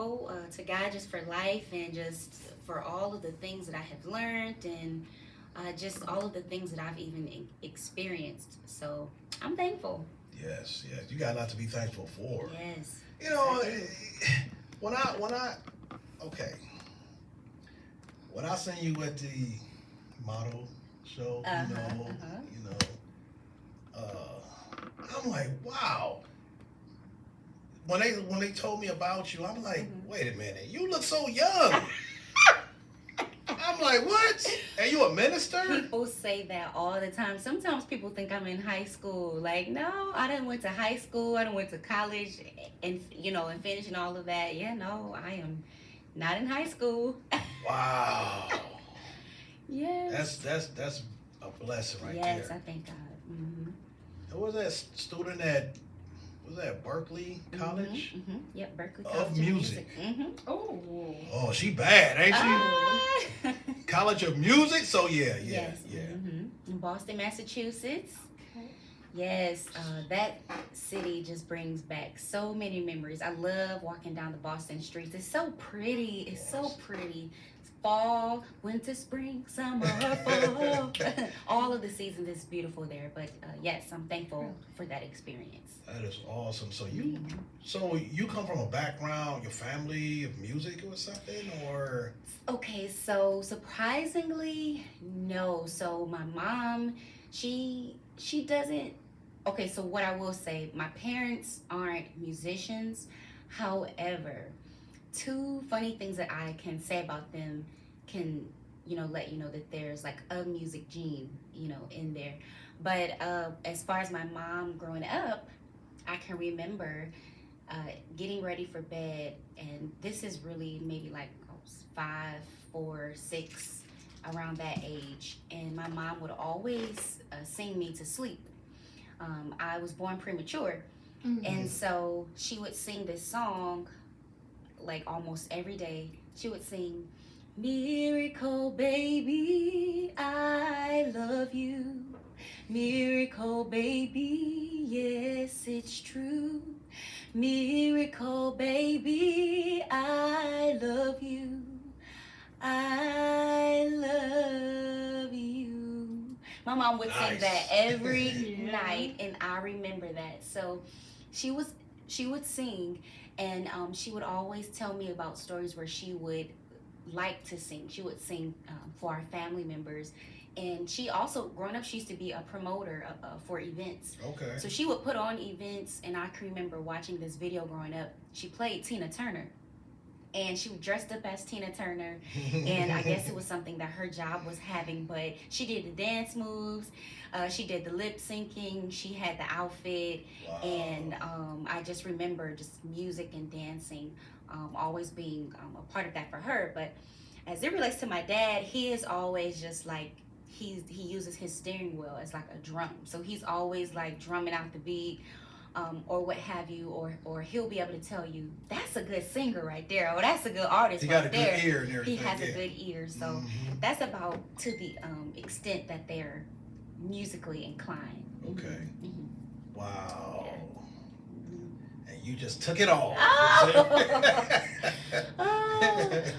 thankful to God just for life and just for all of the things that I have learned and just all of the things that I've even experienced. So I'm thankful. Yes, yes. You got a lot to be thankful for. Yes. You know, I okay, when I seen you at the model show, I'm like, wow. When they told me about you, I'm like, wait a minute, you look so young. I'm like, what? Are you a minister? People say that all the time. Sometimes people think I'm in high school. Like, no, I didn't went to high school. I didn't went to college, and and finishing all of that. Yeah, no, I am not in high school. Wow. Yes. That's a blessing right there. Yes, I thank God. There was that student at Berkeley College? Yep, Berkeley College of Music. Oh, she bad, ain't she? College of Music? So yeah. In Boston, Massachusetts. Okay. Yes, that city just brings back so many memories. I love walking down the Boston streets. It's so pretty. It's so pretty. Fall, winter, spring, summer, fall. All of the seasons is beautiful there. But yes, I'm thankful for that experience. That is awesome. So you come from a background, your family of music or something, or? Okay, so surprisingly, no. So my mom, she doesn't. Okay, so what I will say, my parents aren't musicians. However, two funny things that I can say about them can, let you know that there's like a music gene, in there. But as far as my mom growing up, I can remember getting ready for bed, and this is really maybe like 5, 4, 6, around that age. And my mom would always sing me to sleep. I was born premature, and so she would sing this song like almost every day. She would sing, "Miracle baby, I love you. Miracle baby, yes, it's true. Miracle baby, I love you. I love you." My mom would sing that every night, and I remember that. So she would sing, and she would always tell me about stories where she would like to sing. She would sing for our family members. And she also, growing up, she used to be a promoter for events. Okay. So she would put on events, and I can remember watching this video growing up. She played Tina Turner, and she dressed up as Tina Turner, and I guess it was something that her job was having, but she did the dance moves, she did the lip syncing, she had the outfit, and I just remember just music and dancing always being a part of that for her. But as it relates to my dad, he is always just like, he uses his steering wheel as like a drum. So he's always like drumming out the beat, or what have you, or he'll be able to tell you, that's a good singer right there, or that's a good artist right there. He got a good ear and everything. He has a good ear. So that's about to the extent that they're musically inclined. Okay. Wow. Yeah. And you just took it all.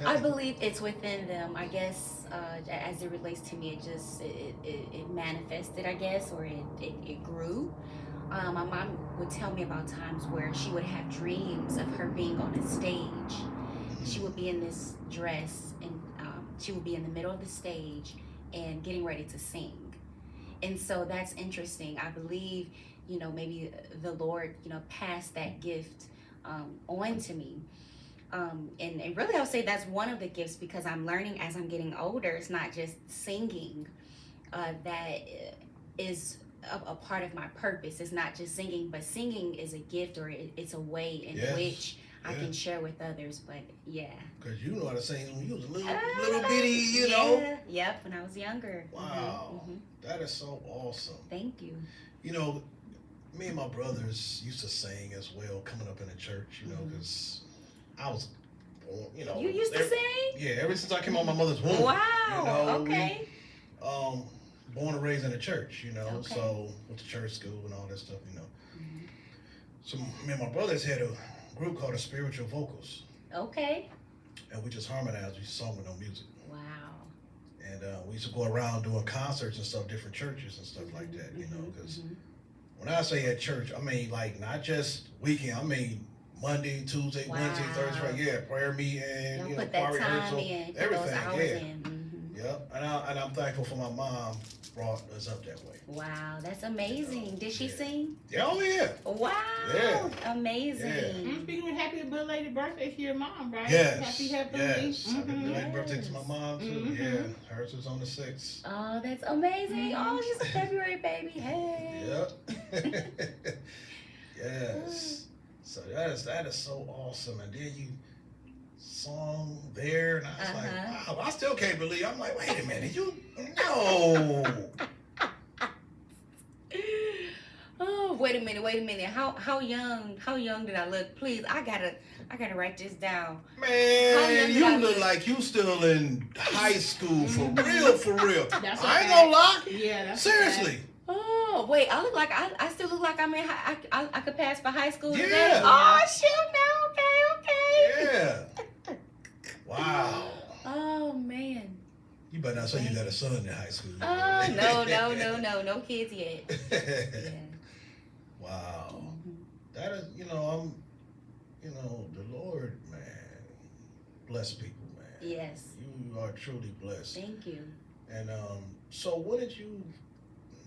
I believe it's within them. I guess as it relates to me, it manifested, I guess, or it grew. My mom would tell me about times where she would have dreams of her being on a stage. She would be in this dress, and she would be in the middle of the stage and getting ready to sing. And so that's interesting. I believe, maybe the Lord, passed that gift on to me. And really, I would say that's one of the gifts, because I'm learning as I'm getting older. It's not just singing that is a part of my purpose. It's not just singing, but singing is a gift, or it's a way in which I can share with others. But yeah, because you know how to sing when you was a little bitty, know. Yep, when I was younger. Wow, that is so awesome. Thank you. Me and my brothers used to sing as well, coming up in the church. Because I was born. You used to sing? Yeah, ever since I came out my mother's womb. Wow. Okay. Born and raised in the church, so went to church school and all that stuff, So me and my brothers had a group called the Spiritual Vocals. Okay. and we just harmonized. We sung with no music. Wow. And we used to go around doing concerts and stuff, different churches and stuff like that, you know, because when I say at church, I mean like not just weekend, I mean Monday, Tuesday, Wednesday, Thursday, Friday, yeah, prayer meeting, Y'all you know, put that choir time rehearsal, in, put everything, those hours yeah. in. Yep, and I'm thankful for my mom brought us up that way. Wow, that's amazing. You know, Did she yeah. sing? Yeah, oh yeah. Wow, Yeah. amazing. Yeah. Speaking of happy belated birthday to your mom, right? Yes. Happy. Yes. Happy belated birthday Yes. to my mom too. Mhm. Yeah, hers was on the 6th. Oh, that's amazing. Oh, she's a February baby. Hey. Yep. Yes. So that is so awesome. And then you song there, and I was like, wow, I still can't believe. I'm like, wait a minute, you no. Oh, wait a minute. How young did I look? Please, I gotta write this down. Man, young did I you look look? like you still in high school for real, for real. That's a I ain't fact. gonna lie. Yeah, that's Seriously. Oh, wait, I still look like I'm in I could pass for high school Yeah. today. Oh, shoot, no, okay. Yeah. Wow. Oh, man. You better not say you got a son in high school. Oh, no kids yet. Yeah. Wow. Mhm. That is, the Lord, man, bless people, man. Yes. You are truly blessed. Thank you. And so when did you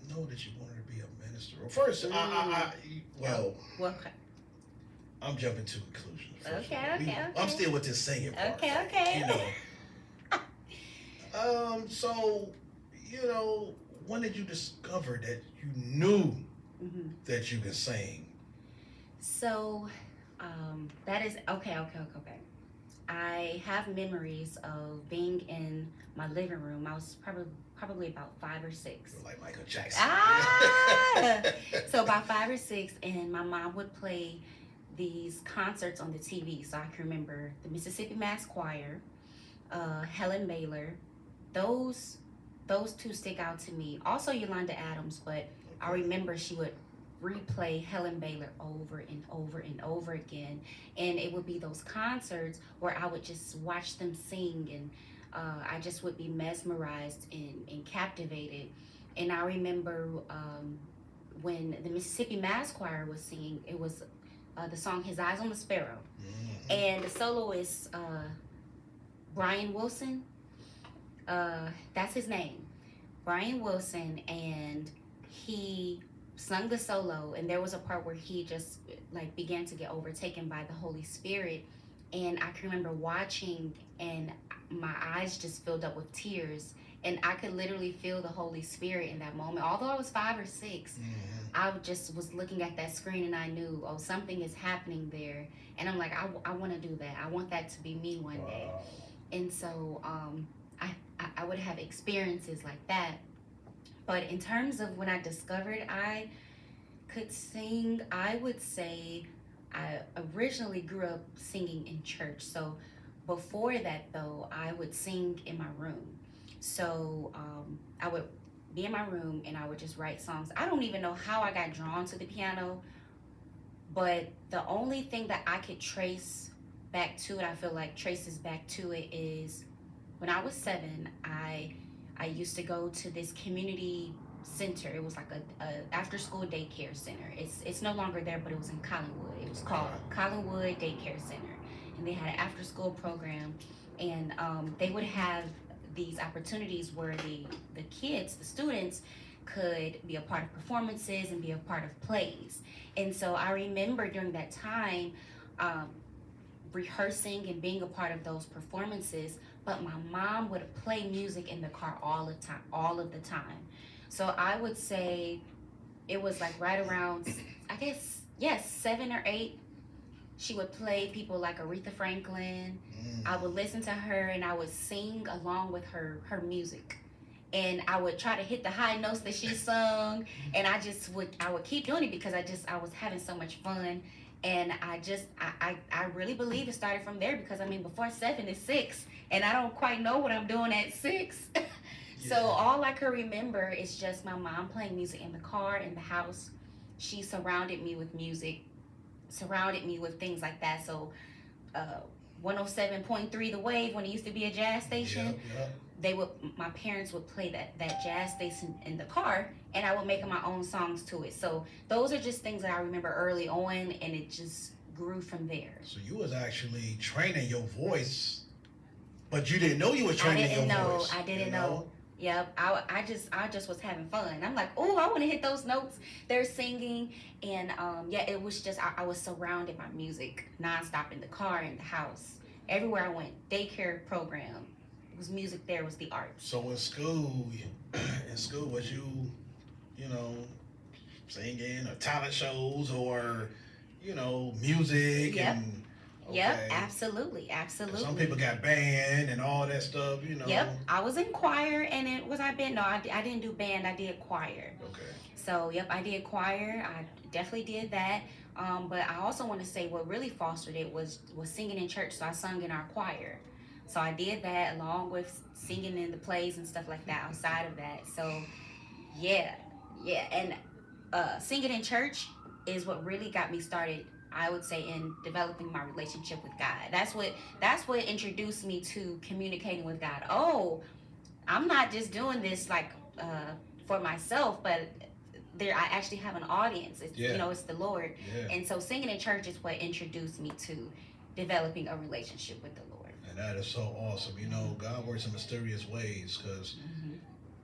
know that you wanted to be a minister? Well, first, Well, I'm jumping to conclusions. First Okay, of all. okay. I'm still with this singing part. Okay. So, when did you discover that you knew Mhm. that you could sing? So, that is okay. I have memories of being in my living room. I was probably about 5 or 6. You're like Michael Jackson. So about 5 or 6, and my mom would play these concerts on the TV. So I can remember the Mississippi Mass Choir, Helen Baylor. Those two stick out to me. Also Yolanda Adams, but I remember she would replay Helen Baylor over and over and over again, and it would be those concerts where I would just watch them sing, and I just would be mesmerized and captivated. And I remember when the Mississippi Mass Choir was singing, it was the song His Eyes on the Sparrow, and the soloist Brian Wilson, that's his name, Brian Wilson, and he sung the solo, and there was a part where he just like began to get overtaken by the Holy Spirit, and I can remember watching, and my eyes just filled up with tears, and I could literally feel the Holy Spirit in that moment. Although I was 5 or 6, I just was looking at that screen, and I knew, oh, something is happening there, and I'm like, I want to do that. I want that to be me one day. And so I would have experiences like that. But in terms of when I discovered I could sing, I would say I originally grew up singing in church. So before that, though, I would sing in my room. So I would be in my room and I would just write songs. I don't even know how I got drawn to the piano, but the only thing that I could trace back to it, I feel like traces back to it, is when I was 7, I used to go to this community center. It was like a after school daycare center. It's no longer there, but it was in Collinwood. It was called Collinwood Daycare Center, and they had an after school program, and they would have these opportunities where the kids, the students, could be a part of performances and be a part of plays. And so I remember during that time rehearsing and being a part of those performances, but my mom would play music in the car all of the time. So I would say it was like right around, I guess, yes, 7 or 8. She would play people like Aretha Franklin. I would listen to her and I would sing along with her music. And I would try to hit the high notes that she sung, and I would keep doing it because I was having so much fun. And I really believe it started from there, because I mean, before 7 is 6, and I don't quite know what I'm doing at 6. So all I could remember is just my mom playing music in the car, in the house. She surrounded me with music, surrounded me with things like that. So 107.3 The Wave, when it used to be a jazz station. Yep. My parents would play that jazz station in the car, and I would make my own songs to it. So those are just things that I remember early on, and it just grew from there. So you was actually training your voice, but you didn't know you were training your voice. I didn't know. Yep, I just was having fun. I'm like, oh, I want to hit those notes. They're singing, and it was just I was surrounded by music nonstop in the car, in the house, everywhere I went. Daycare program, it was music. There was the arts. So in school, was you singing or talent shows or music? Yep. And Yep, absolutely. some people got band and all that stuff, Yep, I was in choir, and I didn't do band. I did choir. Okay. So yep, I did choir. I definitely did that. But I also want to say what really fostered it was singing in church. So I sung in our choir. So I did that along with singing in the plays and stuff like that outside of that. So yeah, and singing in church is what really got me started, I would say, in developing my relationship with God. That's what introduced me to communicating with God. Oh, I'm not just doing this like for myself, but I actually have an audience. It's it's the Lord. Yeah. And so singing in church is what introduced me to developing a relationship with the Lord. And that is so awesome. God works in mysterious ways because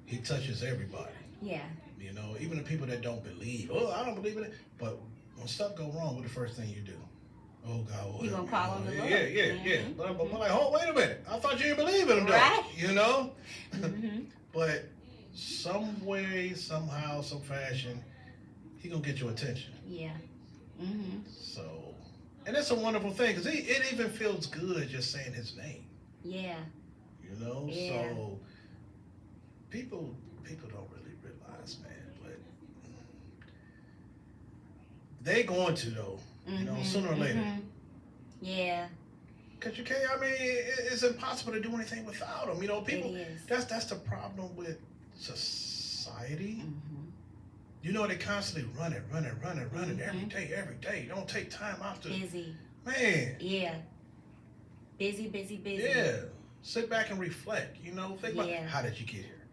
He touches everybody. Yeah. Even the people that don't believe. Oh, I don't believe in it. But when stuff go wrong, what the first thing you do? Oh God, you gonna call on the Lord? Yeah. But I'm like, oh, wait a minute. I thought you didn't believe in him, though. Right. But some way, somehow, some fashion, He gonna get your attention. Yeah. So, and it's a wonderful thing because it even feels good just saying His name. Yeah. Yeah. So people don't really realize, man, but they going to though. Sooner or later. Yeah. Because you can't. I mean, it's impossible to do anything without them. People. It is. That's the problem with society. They constantly running every day. Don't take time out to. Busy. Man. Yeah. Busy. Yeah. Sit back and reflect. Think about how did you get here.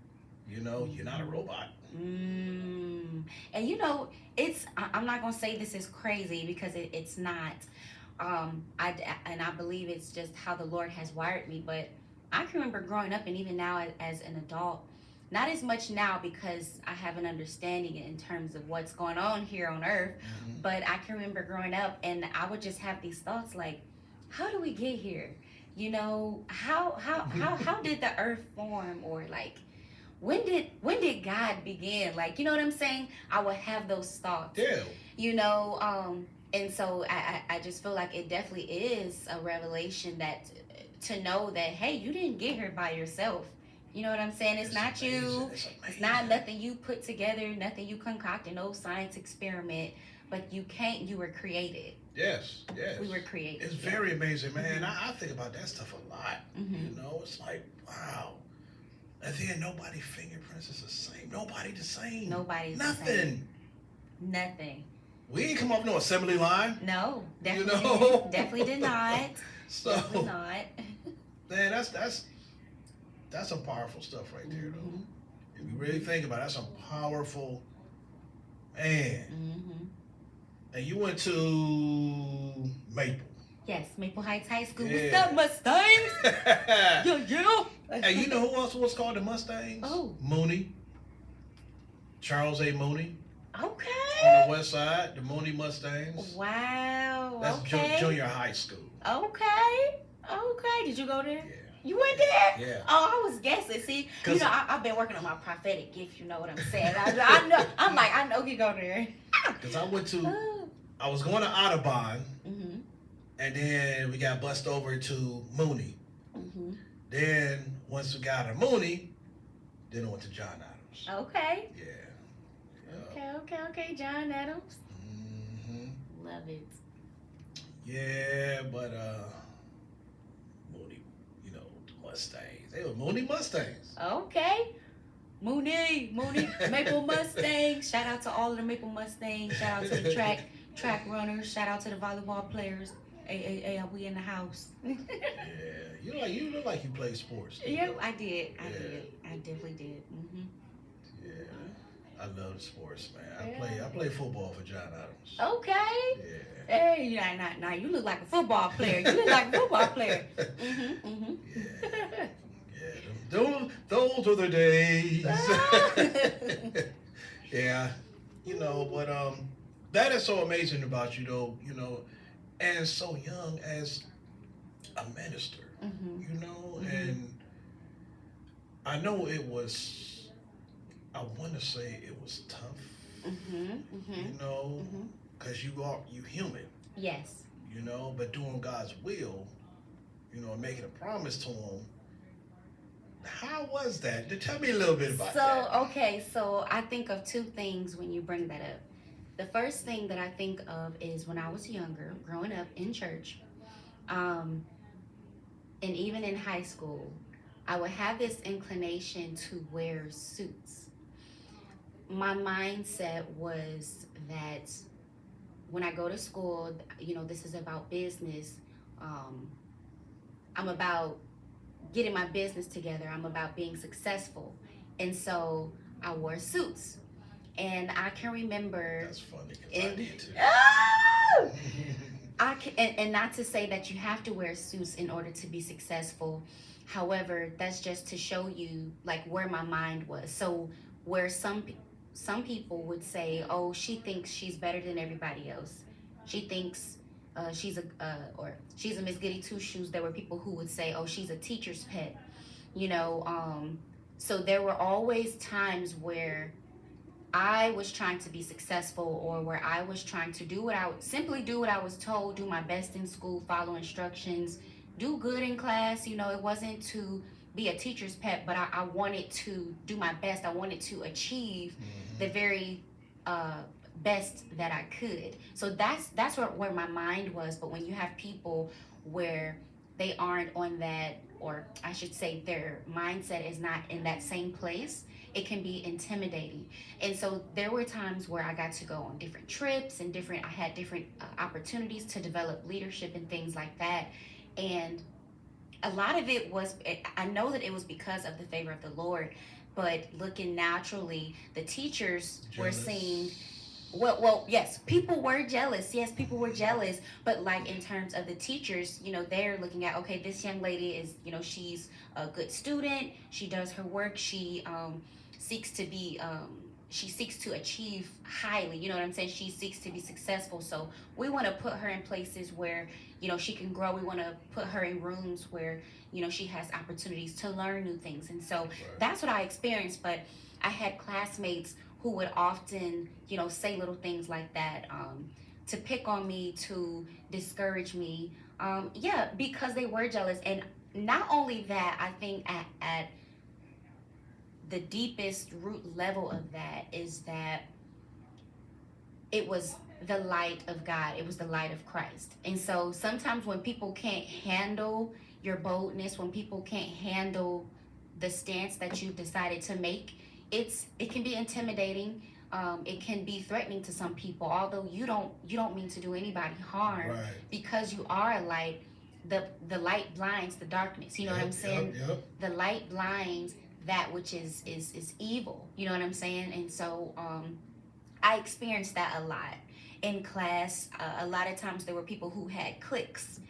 You're not a robot. And I'm not gonna say this is crazy because it's not. I believe it's just how the Lord has wired me. But I can remember growing up, and even now as an adult, not as much now because I have an understanding in terms of what's going on here on earth. But I can remember growing up, and I would just have these thoughts like, how do we get here? How did the earth form, or like, when did God begin? Like, you know what I'm saying? I would have those thoughts. Yeah. And so I just feel like it definitely is a revelation that to know that, hey, you didn't get here by yourself. You know what I'm saying? It's not amazing. you. It's not nothing you put together, nothing you concocted, no science experiment. But you were created. Yes. We were created. It's very amazing, man. I think about that stuff a lot. It's like, wow. And then nobody's fingerprints is the same. Nobody's the same. Nobody's Nothing. the same. Nothing. We ain't come off no assembly line. No, definitely, definitely did not. So, definitely not. Man, that's some powerful stuff right there, though. If you really think about it, that's some powerful, man. And you went to Maple. Yes, Maple Heights High School. Yeah. What's up, Mustangs? Yeah. Hey, you know who else was called the Mustangs? Oh. Mooney. Charles A. Mooney. Okay. On the west side, the Mooney Mustangs. Wow. That's okay. junior high school. Okay. Did you go there? Yeah. You went there? Yeah. Oh, I was guessing. See, I've been working on my prophetic gift. You know what I'm saying? I know. I'm like, I know you go there. Because I was going to Audubon, and then we got bussed over to Mooney. Then once we got to Mooney, then I went to John Adams. Okay. Yeah. Okay. John Adams. Love it. Yeah, but Mooney, the Mustangs. They were Mooney Mustangs. Okay. Mooney, Maple Mustangs. Shout out to all of the Maple Mustangs. Shout out to the track runners. Shout out to the volleyball players. Hey, are we in the house? Yeah, you look like you play sports. Yeah, I did. Yeah. I definitely did. Yeah, I love the sports, man. I play football for John Adams. Okay. Yeah. Hey, now you look like a football player. You look like a football player. Yeah. Yeah. Those are the days. Yeah. But that is so amazing about you, though. And so young as a minister. And I know it was. I want to say it was tough. Because you human. Yes. But doing God's will, making a promise to Him. How was that? Tell me a little bit about that. Okay, so I think of two things when you bring that up. The first thing that I think of is when I was younger, growing up in church, and even in high school, I would have this inclination to wear suits. My mindset was that when I go to school, this is about business. I'm about getting my business together. I'm about being successful. And so I wore suits. And I can remember. That's funny because I did too. And not to say that you have to wear suits in order to be successful. However, that's just to show you like where my mind was. So where some people would say, "Oh, she thinks she's better than everybody else. She thinks she's a Miss Goody Two Shoes." There were people who would say, "Oh, she's a teacher's pet." So there were always times where I was trying to be successful, or where I was trying to do what I was told, do my best in school, follow instructions, do good in class. It wasn't to be a teacher's pet, but I wanted to do my best. I wanted to achieve the very best that I could. So that's where my mind was. But when you have people where they aren't on that, or I should say their mindset is not in that same place, it can be intimidating. And so there were times where I got to go on different trips and I had different opportunities to develop leadership and things like that. And a lot of it was, I know that it was because of the favor of the Lord, but looking naturally, the teachers were seeing, well, yes, people were jealous. Yes, people were jealous. But like in terms of the teachers, they're looking at, okay, this young lady is, she's a good student. She does her work. She seeks to achieve highly. You know what I'm saying? She seeks to be successful. So we want to put her in places where, she can grow. We want to put her in rooms where, she has opportunities to learn new things. And so that's what I experienced. But I had classmates who would often, say little things like that, to pick on me, to discourage me. Because they were jealous. And not only that, I think at the deepest root level of that is that it was the light of God. It was the light of Christ. And so sometimes when people can't handle your boldness, when people can't handle the stance that you've decided to make, it can be intimidating. It can be threatening to some people, although you don't mean to do anybody harm. Right. Because you are a light. The light blinds the darkness. You know what I'm saying? Yep. The light blinds that which is evil. You know what I'm saying? And so I experienced that a lot in class. A lot of times there were people who had cliques,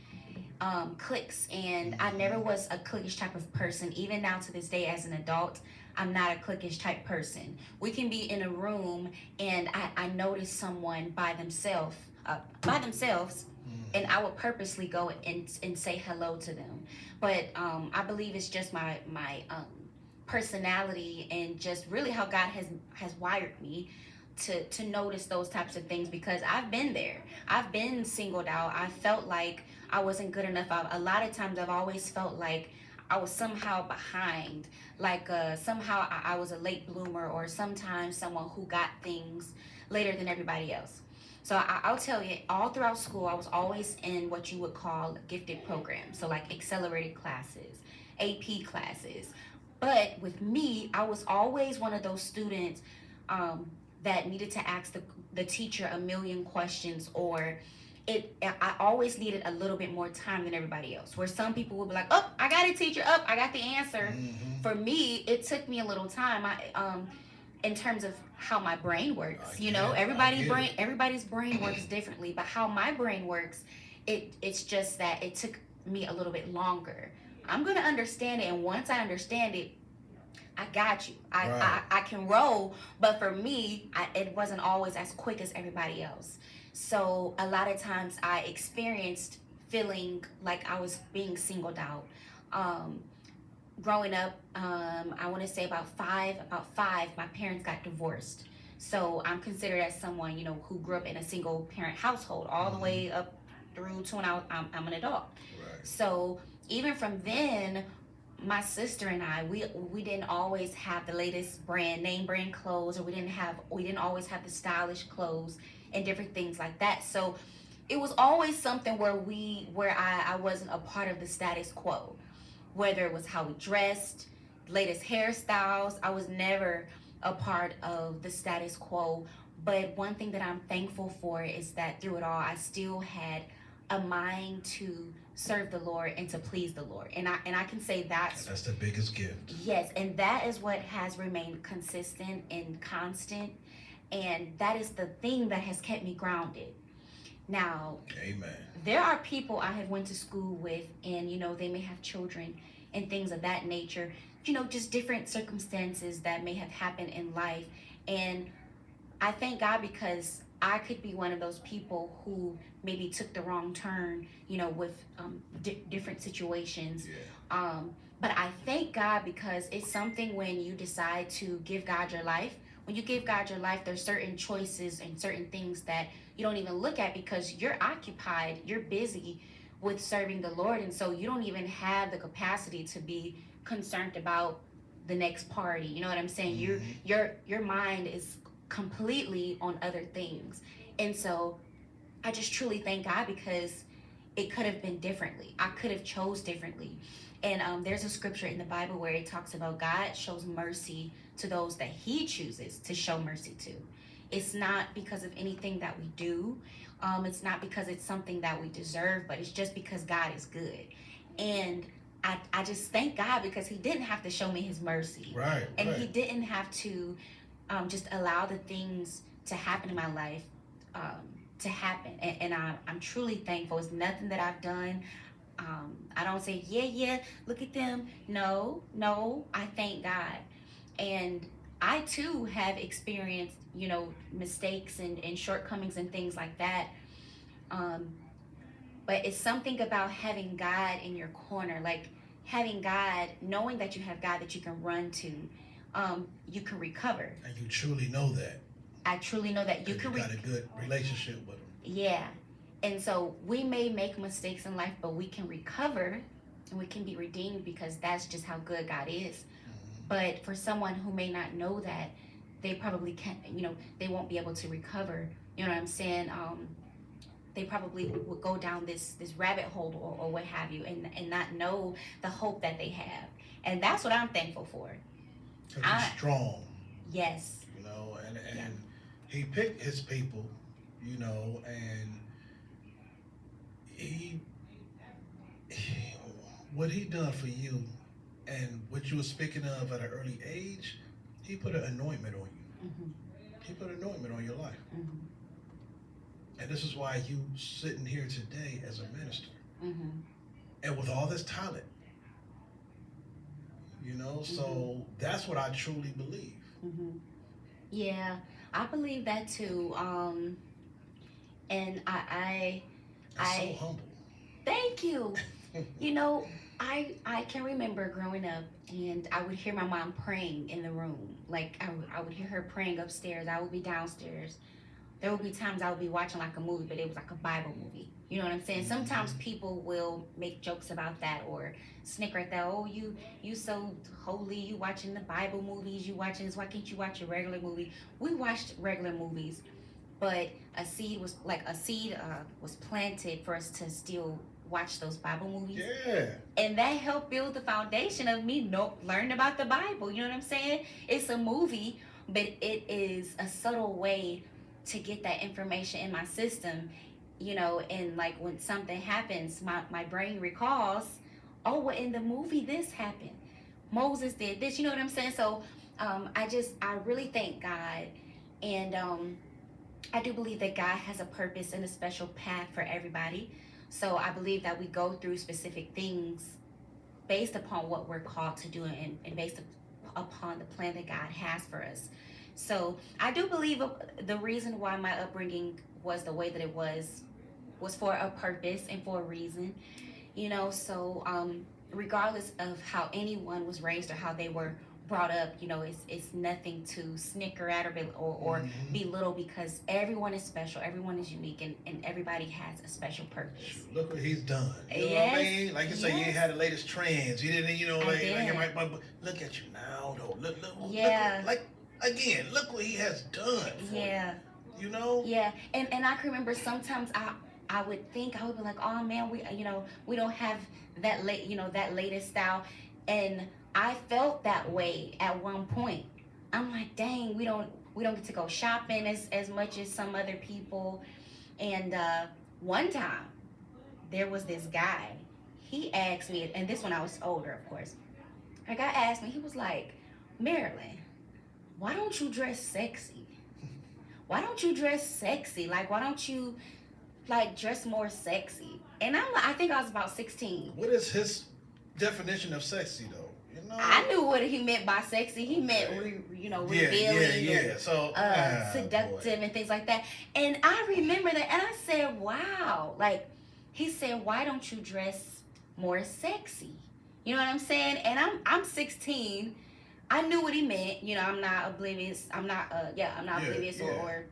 and I never was a cliquish type of person. Even now to this day as an adult, I'm not a cliquish type person. We can be in a room and I notice someone by themselves, and I would purposely go and say hello to them. But I believe it's just my personality and just really how God has wired me to notice those types of things, because I've been there. I've been singled out. I felt like I wasn't good enough. A lot of times I've always felt like I was somehow behind, like somehow I was a late bloomer, or sometimes someone who got things later than everybody else. So I'll tell you, all throughout school, I was always in what you would call gifted programs. So like accelerated classes, AP classes. But with me, I was always one of those students that needed to ask the teacher a million questions, or I always needed a little bit more time than everybody else. Where some people would be like, "Oh, I got it, teacher. Oh, I got the answer." Mm-hmm. For me, it took me a little time. In terms of how my brain works, everybody's brain works differently, but how my brain works, it's just that it took me a little bit longer. I'm gonna understand it, and once I understand it, I got you. I can roll, but for me, it wasn't always as quick as everybody else. So a lot of times I experienced feeling like I was being singled out. Um, Growing up, I want to say about five, my parents got divorced. So I'm considered as someone, who grew up in a single parent household all the way up through to when I'm an adult. Right. So even from then, my sister and I, we didn't always have the latest name brand clothes, or we didn't always have the stylish clothes and different things like that. So it was always something where I wasn't a part of the status quo, whether it was how we dressed, latest hairstyles. I was never a part of the status quo. But one thing that I'm thankful for is that through it all, I still had a mind to serve the Lord and to please the Lord. And I can say that's the biggest gift. Yes, and that is what has remained consistent and constant. And that is the thing that has kept me grounded. Now, Amen. There are people I have went to school with, and they may have children and things of that nature, just different circumstances that may have happened in life. And I thank God, because I could be one of those people who maybe took the wrong turn, with different situations. Yeah. But I thank God, because it's something when you decide to give God your life. When you give God your life, there's certain choices and certain things that you don't even look at, because you're occupied, you're busy with serving the Lord, and so you don't even have the capacity to be concerned about the next party. You know what I'm saying? Mm-hmm. Your mind is completely on other things. And so I just truly thank God, because it could have been differently. I could have chose differently. And there's a scripture in the Bible where it talks about God shows mercy to those that he chooses to show mercy to. It's not because of anything that we do. It's not because it's something that we deserve, but it's just because God is good. And I just thank God, because he didn't have to show me his mercy. Right. And he didn't have to just allow the things to happen in my life to happen. And I'm truly thankful. It's nothing that I've done. I don't say, yeah, look at them. No, I thank God. And I too have experienced, mistakes and shortcomings and things like that. But it's something about having God in your corner, like having God, knowing that you have God that you can run to. You can recover. And you truly know that. I truly know that you can. Got a good relationship with him. Yeah. And so we may make mistakes in life, but we can recover and we can be redeemed, because that's just how good God is. Mm-hmm. But for someone who may not know that, they probably can't, they won't be able to recover. You know what I'm saying? They probably would go down this rabbit hole or what have you, and not know the hope that they have. And that's what I'm thankful for. Because he's strong. Yes. And he picked his people, and he what he done for you, and what you were speaking of at an early age, he put an anointment on you. Mm-hmm. He put an anointment on your life. Mm-hmm. And this is why you sitting here today as a minister. Mm-hmm. And with all this talent. So that's what I truly believe. Mm-hmm. Yeah, I believe that too. And I so humble. Thank you. I can remember growing up, and I would hear my mom praying in the room. Like I would hear her praying upstairs. I would be downstairs. There would be times I would be watching like a movie, but it was like a Bible movie. You know what I'm saying? Sometimes people will make jokes about that or snicker at that. Oh, you so holy. You watching the Bible movies. You watching this. Why can't you watch a regular movie? We watched regular movies, but a seed was planted for us to still watch those Bible movies. Yeah. And that helped build the foundation of me learning about the Bible. You know what I'm saying? It's a movie, but it is a subtle way to get that information in my system. you know, and like when something happens, my brain recalls, oh, well, in the movie this happened, Moses did this, you know what I'm saying? So I really thank God, and I do believe that God has a purpose and a special path for everybody. So I believe that we go through specific things based upon what we're called to do, and based upon the plan that God has for us. So I do believe the reason why my upbringing was the way that it was for a purpose and for a reason, you know. So regardless of how anyone was raised or how they were brought up, you know, it's nothing to snicker at or belittle, because everyone is special, everyone is unique, and everybody has a special purpose. Shoot, look what he's done. You know Yes. what I mean? Like you say, you ain't had the latest trends. You didn't, you know, like didn't. but look at you now, though. Look, Yeah. like again, look what he has done. For Yeah. You know? Yeah, and I can remember sometimes I would be like, oh man, we don't have that that latest style, and I felt that way at one point. I'm like, dang, we don't get to go shopping as much as some other people. And one time there was this guy, he asked me, and this when I was older, of course. A guy asked me, he was like, Marilyn, why don't you dress sexy? Why don't you dress sexy? Like, why don't you like dress more sexy? And I think I was about 16. What is his definition of sexy, though? You know? I knew what he meant by sexy. He meant, revealing, yeah. So seductive, boy. and things like that. And I remember that, and I said, wow. Like, he said, why don't you dress more sexy? You know what I'm saying? And I'm 16. I knew what he meant. You know, I'm not oblivious. I'm not oblivious or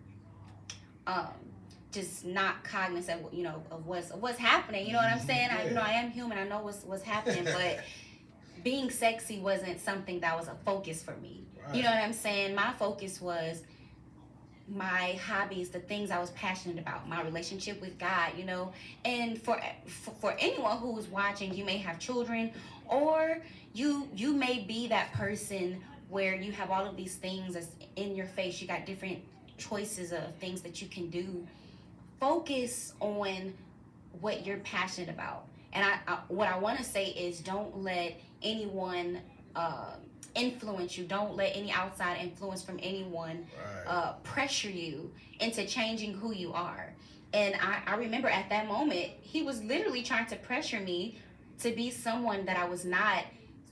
just not cognizant, of what's happening. You know what I'm saying? Yeah. I am human. I know what's happening, but being sexy wasn't something that was a focus for me. Right. You know what I'm saying? My focus was my hobbies, the things I was passionate about, my relationship with God, and for anyone who's watching, you may have children, or you may be that person where you have all of these things that's in your face. You got different choices of things that you can do. Focus on what you're passionate about. And what I want to say is, don't let anyone influence you. Don't let any outside influence from anyone pressure you into changing who you are. And I remember at that moment, he was literally trying to pressure me to be someone that I was not,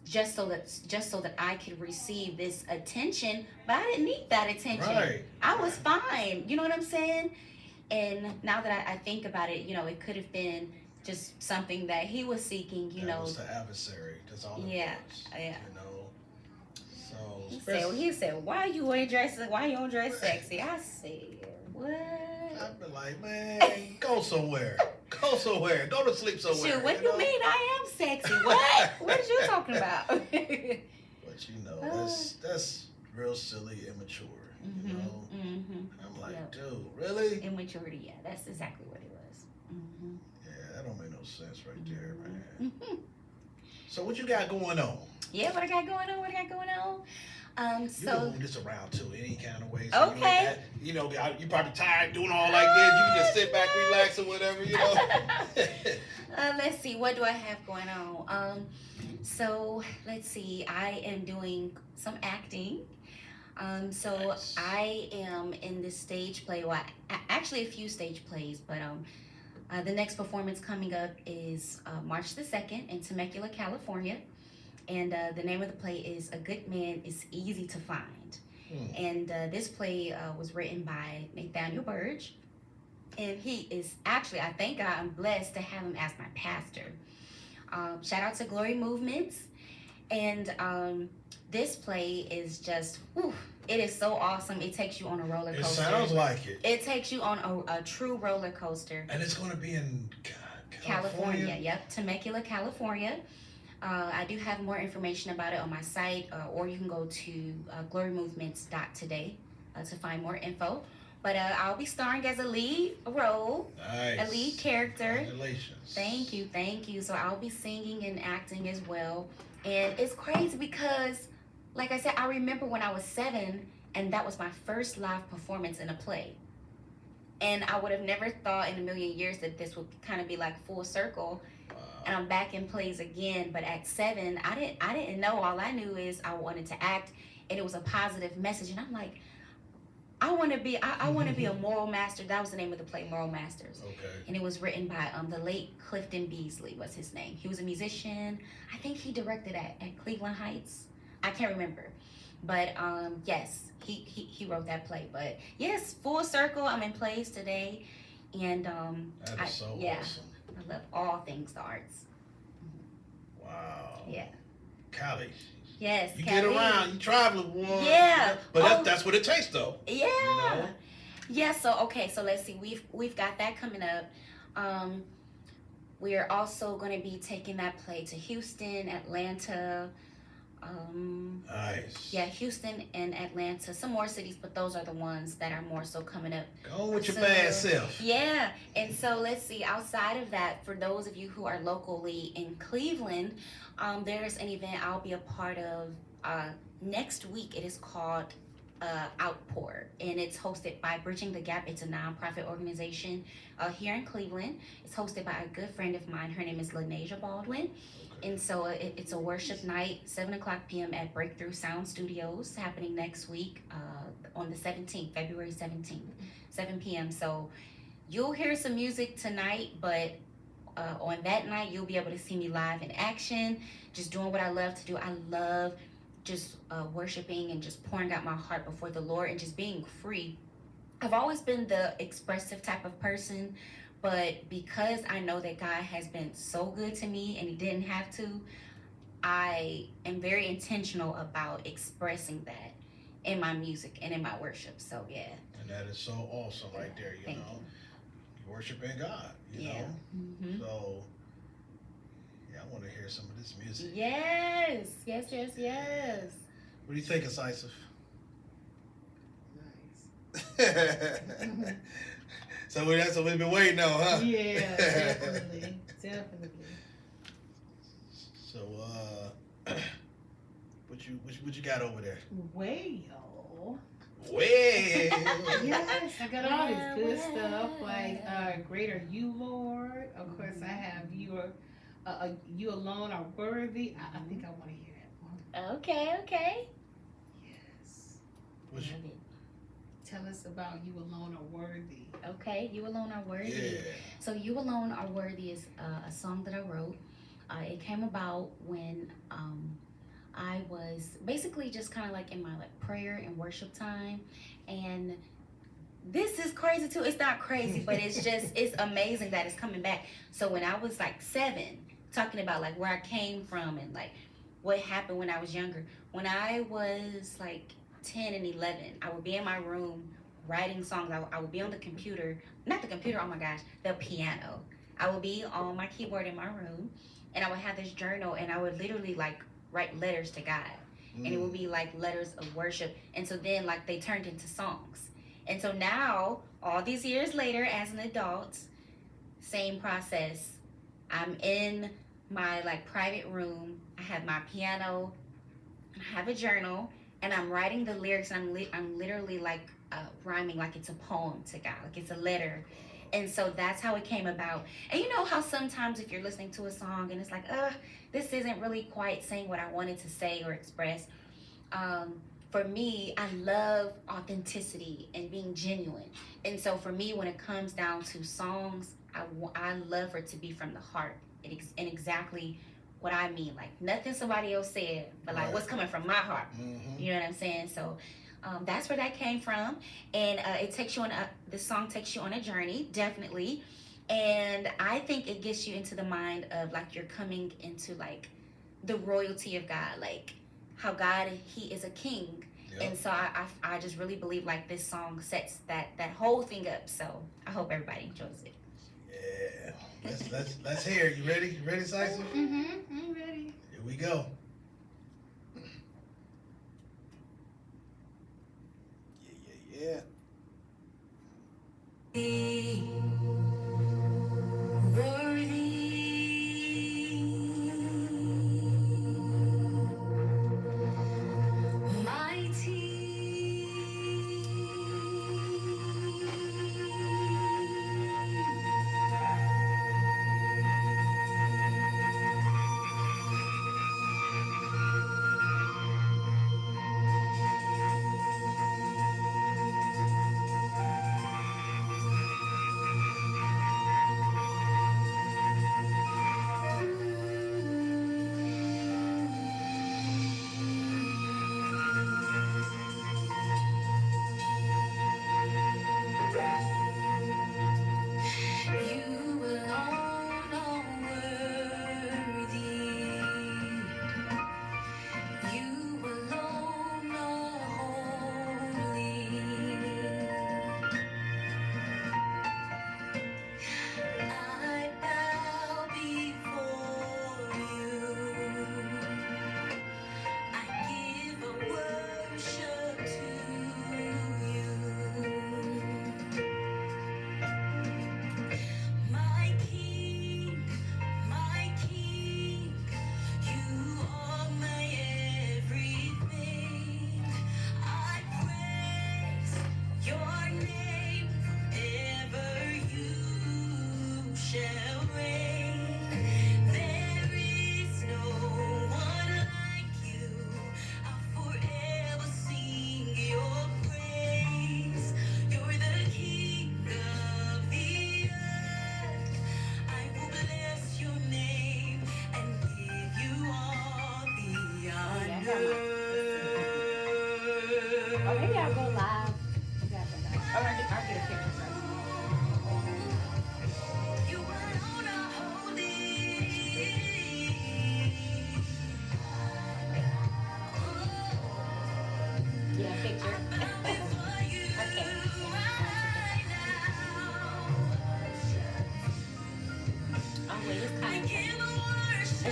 just so that I could receive this attention. But I didn't need that attention. Right. I was fine. You know what I'm saying? And now that I think about it, it could have been just something that he was seeking, That was the adversary. That's all it was. Yeah. So he said, why you don't dress sexy? I said, what? I'd be like, man, go somewhere. Go to sleep somewhere. Shoot, what you mean I am sexy? What? What are you talking about? But that's real silly, immature. I'm like, dude, really? Immaturity, yeah, that's exactly what it was. Yeah, that don't make no sense right there, man. So what you got going on? Yeah, what I got going on? You can move this around too, any kind of way. So okay. You probably tired doing all like this. You can just sit back, relax, or whatever. Let's see, what do I have going on? So let's see. I am doing some acting. So nice. I am in this stage play. Well, actually a few stage plays, but the next performance coming up is March the 2nd in Temecula, California. And the name of the play is A Good Man is Easy to Find. And this play was written by Nathaniel Burge. And he is actually, I thank God, I'm blessed to have him as my pastor. Shout out to Glory Movements. And this play is just, it is so awesome. It takes you on a roller coaster. It sounds like it. It takes you on a true roller coaster. And it's going to be in California. Yep, Temecula, California. I do have more information about it on my site, or you can go to glorymovements.today to find more info. But I'll be starring as a lead role, nice. A lead character. Congratulations. Thank you. So I'll be singing and acting as well. And it's crazy because, like I said, I remember when I was 7, and that was my first live performance in a play. And I would have never thought in a million years that this would kind of be like full circle. And I'm back in plays again. But at 7, I didn't know. All I knew is I wanted to act, and it was a positive message. And I'm like, I want to be a moral master. That was the name of the play, Moral Masters. Okay. And it was written by the late Clifton Beasley was his name. He was a musician. I think he directed at Cleveland Heights. I can't remember. But yes, he wrote that play. But yes, full circle. I'm in plays today. And that is so awesome. I love all things the arts. Wow. Yeah. Cali. Yes, you Cali. get around, you travel one. Yeah. But that's what it takes, though. Yeah. You know? Yeah. So okay. So let's see. We've got that coming up. We are also going to be taking that play to Houston, Atlanta. Nice. Yeah, Houston and Atlanta. Some more cities, but those are the ones that are more so coming up. Go with your bad self. Yeah. And so let's see. Outside of that, for those of you who are locally in Cleveland, there's an event I'll be a part of next week. It is called Outpour, and it's hosted by Bridging the Gap. It's a nonprofit organization here in Cleveland. It's hosted by a good friend of mine. Her name is Lanesia Baldwin. And so it's a worship night, 7:00 p.m. at Breakthrough Sound Studios, happening next week on the 17th, February 17th, 7 p.m. So you'll hear some music tonight, but on that night, you'll be able to see me live in action, just doing what I love to do. I love just worshiping and just pouring out my heart before the Lord and just being free. I've always been the expressive type of person, but because I know that God has been so good to me and he didn't have to, I am very intentional about expressing that in my music and in my worship. So yeah. And that is so awesome right there, you Thank know. you. You're worshiping God, you know. Mm-hmm. So yeah, I want to hear some of this music. Yes. What do you think, Incisive? Nice. So that's what we've been waiting on, huh? Yeah, definitely. So what you got over there? Well. Well. Yes, I got all this good stuff like Greater You, Lord. Of course, I have You Alone Are Worthy. I think I want to hear that one. Okay. Yes. Love it. Tell us about You Alone Are Worthy. Okay, You Alone Are Worthy. Yeah. So You Alone Are Worthy is a song that I wrote. It came about when I was basically just kind of like in my prayer and worship time. And this is crazy too. It's not crazy, but it's amazing that it's coming back. So when I was like 7, talking about like where I came from and like what happened when I was younger. When I was like 10 and 11, I would be in my room writing songs. I would be on the computer, not the computer, oh my gosh, the piano. I would be on my keyboard in my room, and I would have this journal, and I would literally like write letters to God. And it would be like letters of worship. And so then like they turned into songs. And so now, all these years later, as an adult, same process. I'm in my like private room. I have my piano, I have a journal, and I'm writing the lyrics. And I'm literally like rhyming like it's a poem to God, like it's a letter. And so that's how it came about. And you know how sometimes if you're listening to a song and it's like, this isn't really quite saying what I wanted to say or express. For me, I love authenticity and being genuine. And so for me, when it comes down to songs, I love for it to be from the heart and exactly what I mean. Like nothing somebody else said, but like what's coming from my heart. Mm-hmm. You know what I'm saying? So that's where that came from. And it takes you on the song takes you on a journey, definitely. And I think it gets you into the mind of like you're coming into like the royalty of God, like how God, he is a king. Yep. And so I just really believe like this song sets that whole thing up. So I hope everybody enjoys it. Yeah. Let's hear it. You ready? You ready, Sison? Mm-hmm. I'm ready. Here we go. Yeah.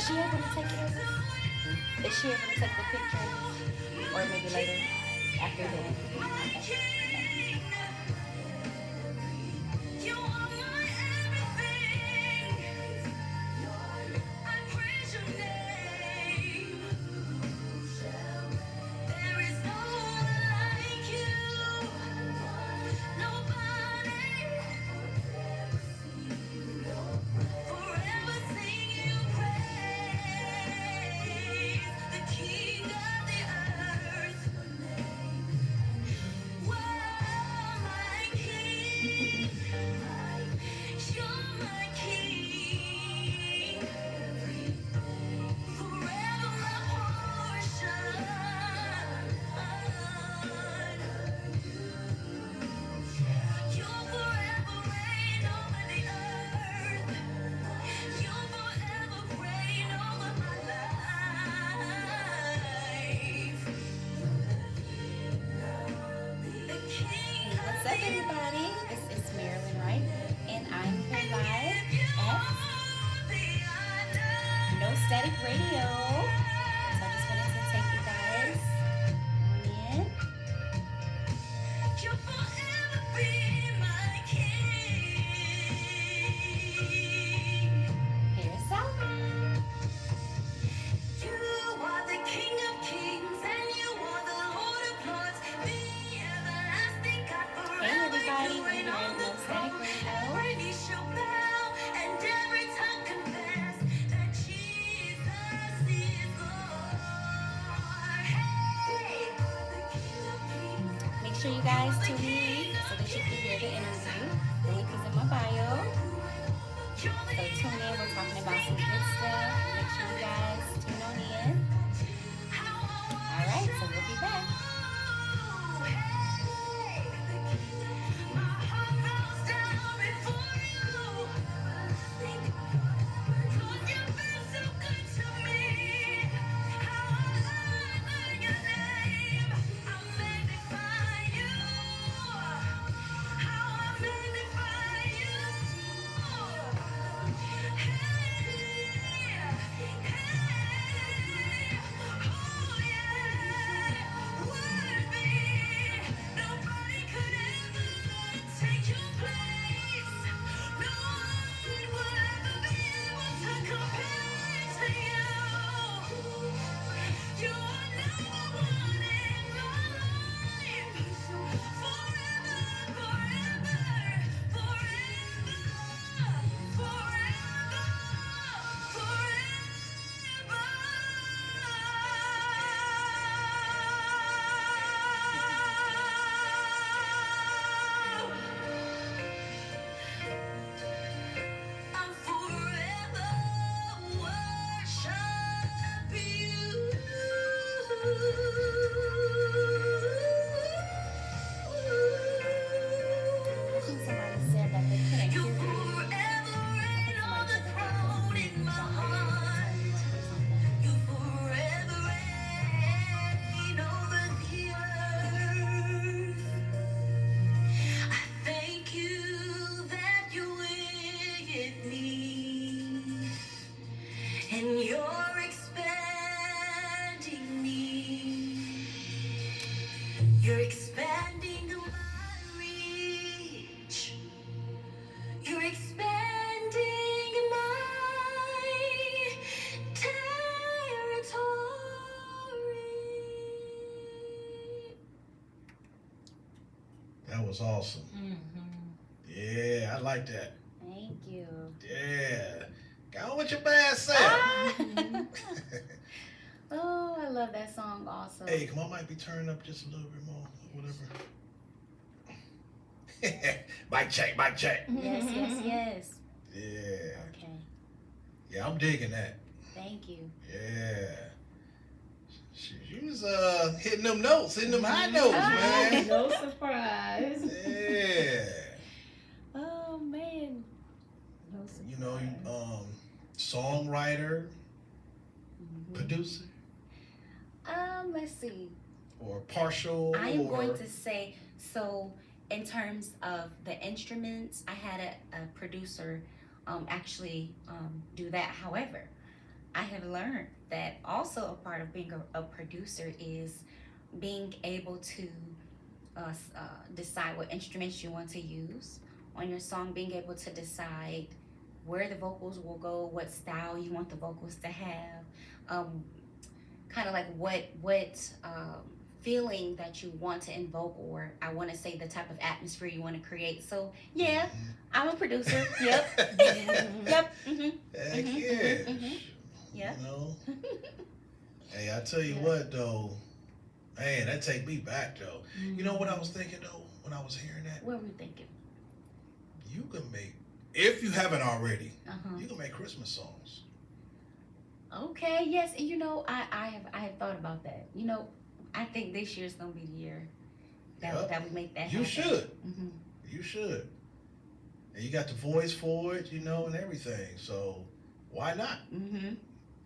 Is she able to take it over? Is she able to take the picture? Or maybe later? After the... Okay. What's up, everybody? This is Marilyn Wright, and I'm here live at No Static Radio. So I just wanted to take you guys on in. You'll forever be my king. Here's Salma. You are the King of Kings, and you are the Lord of Lords. The everlasting God forever. Hey everybody, we're here at No Static Radio. Every knee shall bow, and every tongue confess that Jesus is Lord. Hey, the King of Kings. Make sure you guys tune in so that you can hear the interview. The link is in my bio. So tune in, we're talking about some good stuff. Make sure you guys tune on in. Alright, so we'll be back. You're expanding my reach. You're expanding my territory. That was awesome. Yeah, I like that. Thank you. Yeah. Go on with your bad self. Oh, I love that song also. Hey, come on, might be turning up just a little bit more, whatever. Mic check, mic check. Yes, yes, yes. Yeah. Okay. Yeah, I'm digging that. Thank you. Yeah. She was hitting them notes, hitting them high notes, man. No surprise. Yeah. Oh man. No surprise. You know, songwriter, producer, let's see. or partial. I am or... going to say, so in terms of the instruments, I had a producer actually do that. However, I have learned that also a part of being a producer is being able to decide what instruments you want to use on your song, being able to decide where the vocals will go, what style you want the vocals to have, um, kind of like what feeling that you want to invoke, or I want to say the type of atmosphere you want to create. So yeah, I'm a producer. Yep. Yep. Heck yeah. Yeah. You know. Hey, I tell you what though, man, that take me back though. You know what I was thinking though when I was hearing that? What were you thinking? You can make, if you haven't already, you can make Christmas songs. Okay, yes, and you know, I have thought about that. You know, I think this year's gonna be the year that we make that happen. You should. You should. And you got the voice for it, you know, and everything. So why not?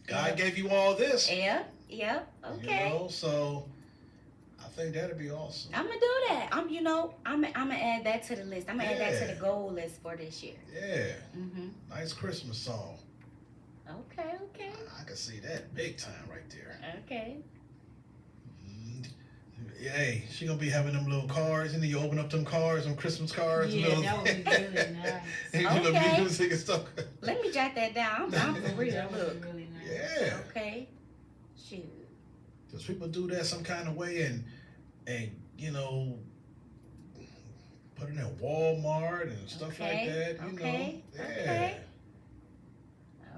God gave you all this. Yeah. Okay. You know, so I think that'd be awesome. I'm gonna do that. I'm gonna add that to the list. I'm gonna add that to the goal list for this year. Yeah. Nice Christmas song. Okay. I can see that big time right there. Okay. Hey, she gonna be having them little cards, and then you open up them cards, them Christmas cards. Yeah, and that would be really nice. and you Okay. know, music and stuff. Let me jot that down. I'm for real. That would Look. be really nice. Yeah. Okay. Shoot. Because people do that some kind of way, and you know, put it in Walmart and stuff like that. You know, yeah. Okay.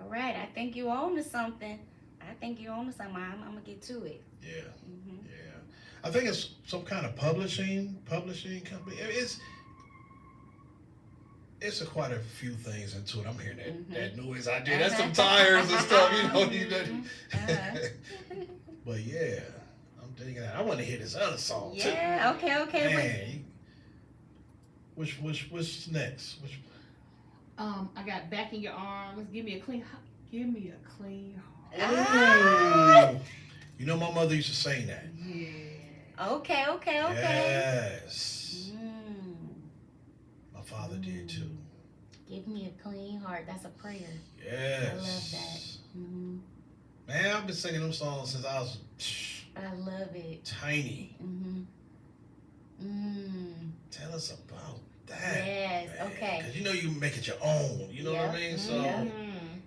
All right. I think you own to something. I'm gonna get to it. Yeah. Yeah. I think it's some kind of publishing company. It's quite a few things into it. I'm hearing that noise out there. That's some tires and stuff, you know. But yeah, I'm digging that. I want to hear this other song too. Yeah. Okay. Man, what's next? I got Back in Your Arms. Give me a clean heart. Oh, you know my mother used to sing that. Yeah. Okay. Yes. My father did too. Give me a clean heart. That's a prayer. Yes. I love that. Man, I've been singing them songs since I was I love it. tiny. Tell us about that. Yes. Man. Okay. Because you know you make it your own. You know what I mean? So.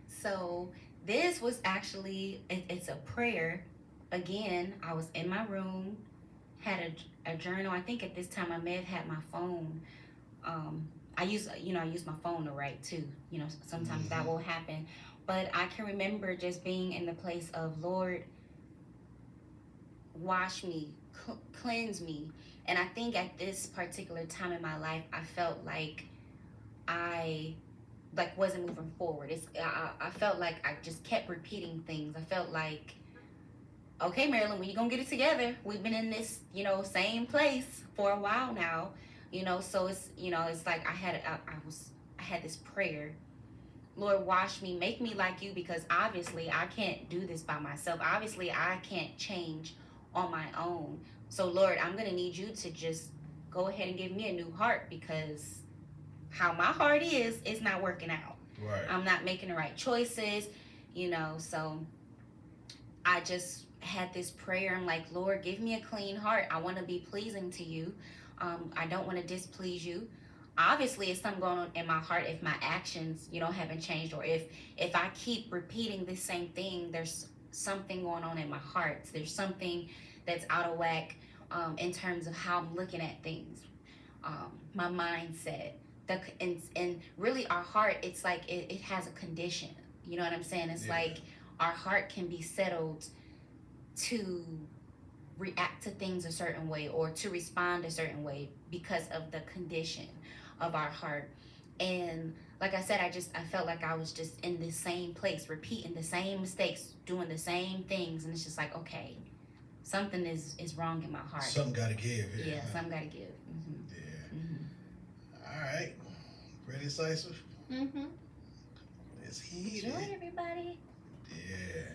So this was actually it's a prayer. Again, I was in my room, had a journal. I think at this time I may have had my phone. I use my phone to write too. You know, sometimes that will happen. But I can remember just being in the place of, Lord, wash me, cleanse me. And I think at this particular time in my life, I felt like I wasn't moving forward. I felt like I just kept repeating things. I felt like, okay, Marilyn, when you gonna get it together? We've been in this, same place for a while now, So it's like I had this prayer. Lord, wash me, make me like you, because obviously I can't do this by myself. Obviously I can't change on my own. So Lord, I'm gonna need you to just go ahead and give me a new heart, because how my heart is, it's not working out. Right. I'm not making the right choices, so I just had this prayer. I'm like, Lord, give me a clean heart. I want to be pleasing to you. I don't want to displease you. Obviously, it's something going on in my heart if my actions, haven't changed, or if I keep repeating the same thing, there's something going on in my heart. There's something that's out of whack in terms of how I'm looking at things, my mindset. And really our heart, it's like it has a condition. You know what I'm saying? It's like our heart can be settled to react to things a certain way or to respond a certain way because of the condition of our heart. And like I said, I felt like I was just in the same place, repeating the same mistakes, doing the same things, and it's just like, okay, something is wrong in my heart. Something gotta give. Yeah, something gotta give. All right. Ready, Cicely? It's heated. Enjoy, everybody. Yeah.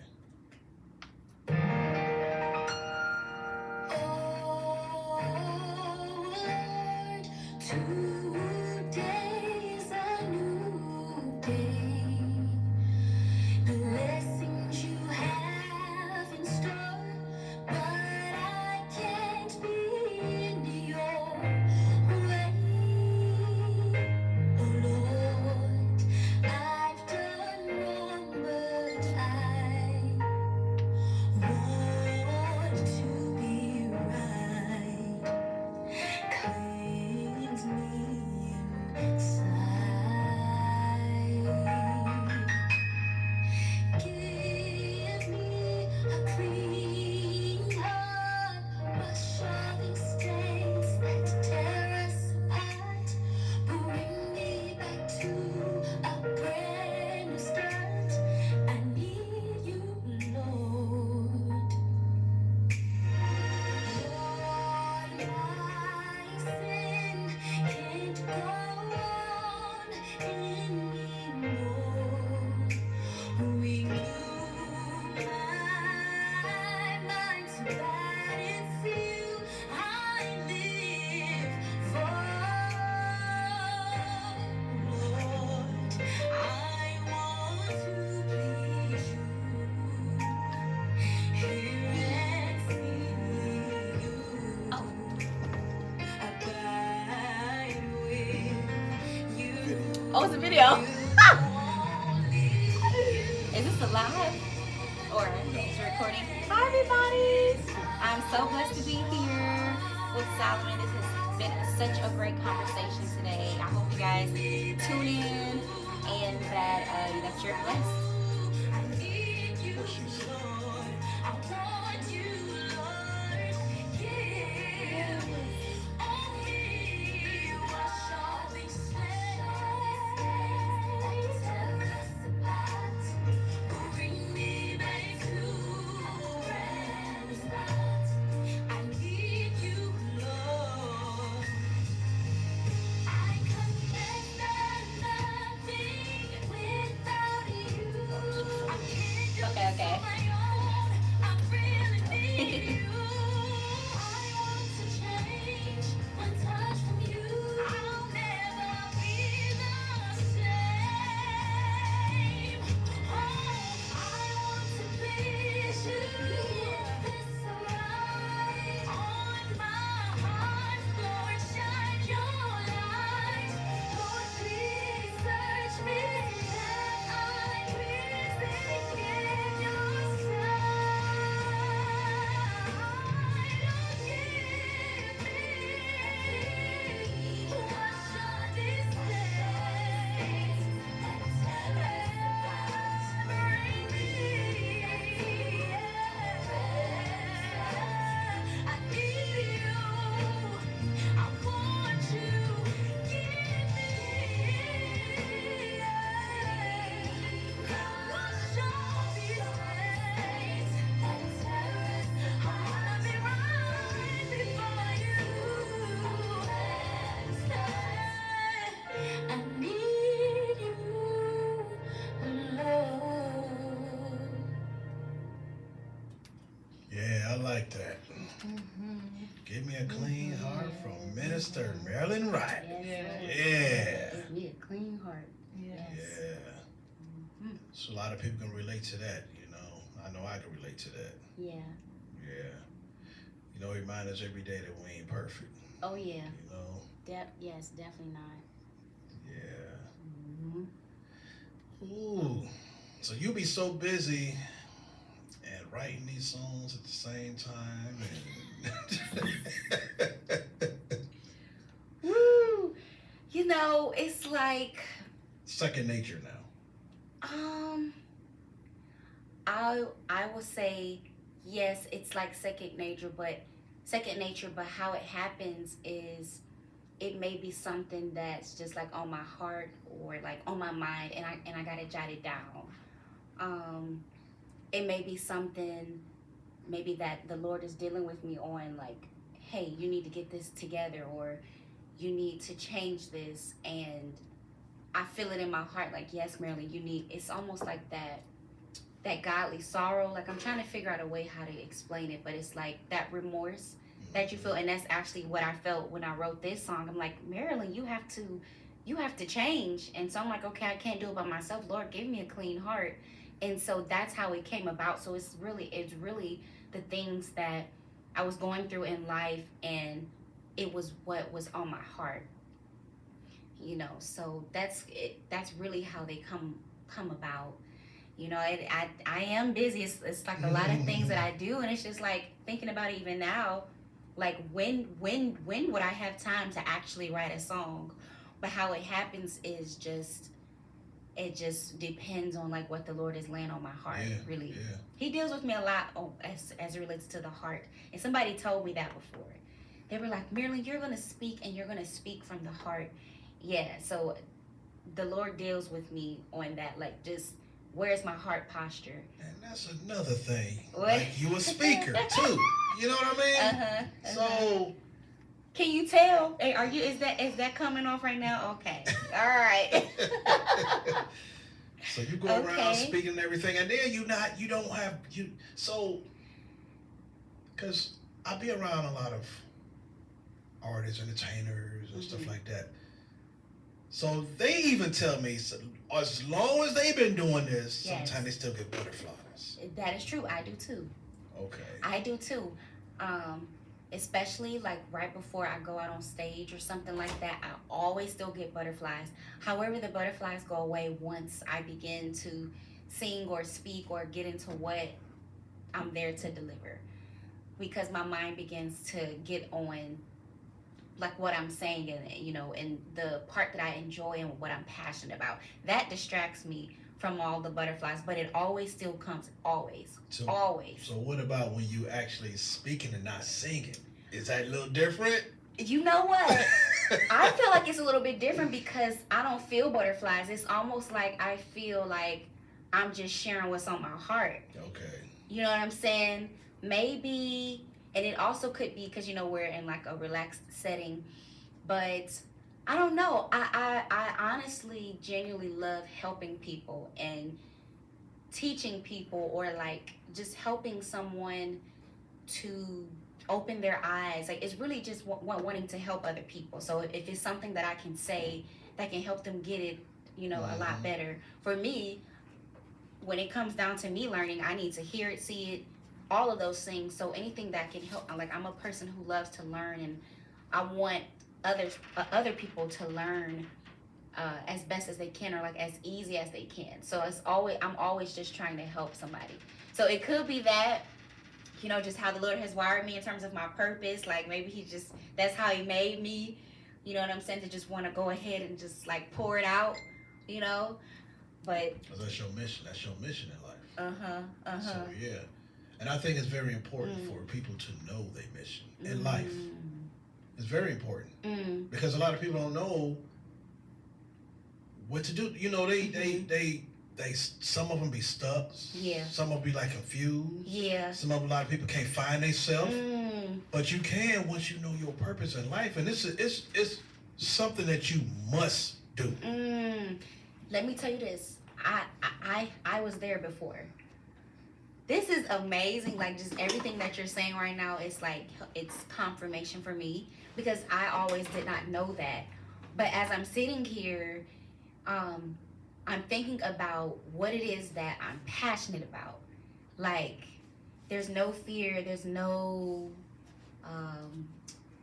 Today is a new day. Blessings Oh, it's a video. Is this a live or is it recording? Hi, everybody. I'm so blessed to be here with Solomon. This has been such a great conversation today. I hope you guys tune in and that you're blessed. Okay. Yeah, I like that. Give me a clean heart from Minister Marilyn Wright. Yeah. Give me a clean heart. Yes. Yeah. So a lot of people can relate to that, you know. I know I can relate to that. Yeah. Yeah. You know, remind us every day that we ain't perfect. Oh yeah. You know? Yes, definitely not. Yeah. Ooh. So you be so busy and writing these songs at the same time. And Woo! You know, it's like second nature now. I will say yes, it's like second nature, but how it happens is it may be something that's just like on my heart or like on my mind and I gotta jot it down. It may be something maybe that the Lord is dealing with me on, like, hey, you need to get this together or you need to change this, and I feel it in my heart like, yes, Marilyn, it's almost like that godly sorrow. Like I'm trying to figure out a way how to explain it, but it's like that remorse that you feel, and that's actually what I felt when I wrote this song. I'm like, Marilyn, you have to change. And so I'm like, okay, I can't do it by myself. Lord, give me a clean heart. And so that's how it came about. So it's really the things that I was going through in life, and it was what was on my heart, you know. So that's really how they come about, you know. I am busy. It's like a lot of things that I do, and it's just like thinking about it even now, like when would I have time to actually write a song? But how it happens is it just depends on like what the Lord is laying on my heart. Really, He deals with me a lot as it relates to the heart. And somebody told me that before. They were like, Marilyn, you're gonna speak, and you're gonna speak from the heart. Yeah. So the Lord deals with me on that, like just where's my heart posture. And that's another thing. What? Like you a speaker too. You know what I mean? So. Can you tell? Are you? Is that coming off right now? Okay. All right. So you go around speaking and everything, and then you don't have. So, because I be around a lot of artists, entertainers, and stuff like that. So they even tell me, so as long as they've been doing this, sometimes they still get butterflies. That is true. I do too. Okay. I do too. especially like right before I go out on stage or something like that, I always still get butterflies. However, the butterflies go away once I begin to sing or speak or get into what I'm there to deliver, because my mind begins to get on like what I'm saying and and the part that I enjoy and what I'm passionate about. That distracts me from all the butterflies, but it always still comes, always. So, Always. So what about when you actually speaking and not singing? Is that a little different? You know what? I feel like it's a little bit different because I don't feel butterflies. It's almost like I feel like I'm just sharing what's on my heart. Okay. You know what I'm saying? Maybe, and it also could be because we're in like a relaxed setting, but I don't know. I honestly genuinely love helping people and teaching people, or like just helping someone to open their eyes. Like, it's really just wanting to help other people. So if it's something that I can say that can help them get it, a lot better. For me, when it comes down to me learning, I need to hear it, see it, all of those things. So anything that can help, like, I'm a person who loves to learn, and I want other people to learn as best as they can, or like as easy as they can. So I'm always just trying to help somebody. So it could be that, just how the Lord has wired me in terms of my purpose. Like, maybe that's how he made me, you know what I'm saying, to just want to go ahead and just like pour it out, but that's your mission. That's your mission in life. So yeah, and I think it's very important for people to know their mission in life. It's very important because a lot of people don't know what to do. They some of them be stuck. Yeah. Some of them be like confused. Yeah. A lot of people can't find themselves. But you can once you know your purpose in life, and it's something that you must do. Let me tell you this. I was there before. This is amazing. Like, just everything that you're saying right now is like, it's confirmation for me, because I always did not know that. But as I'm sitting here, I'm thinking about what it is that I'm passionate about. Like, there's no fear, there's no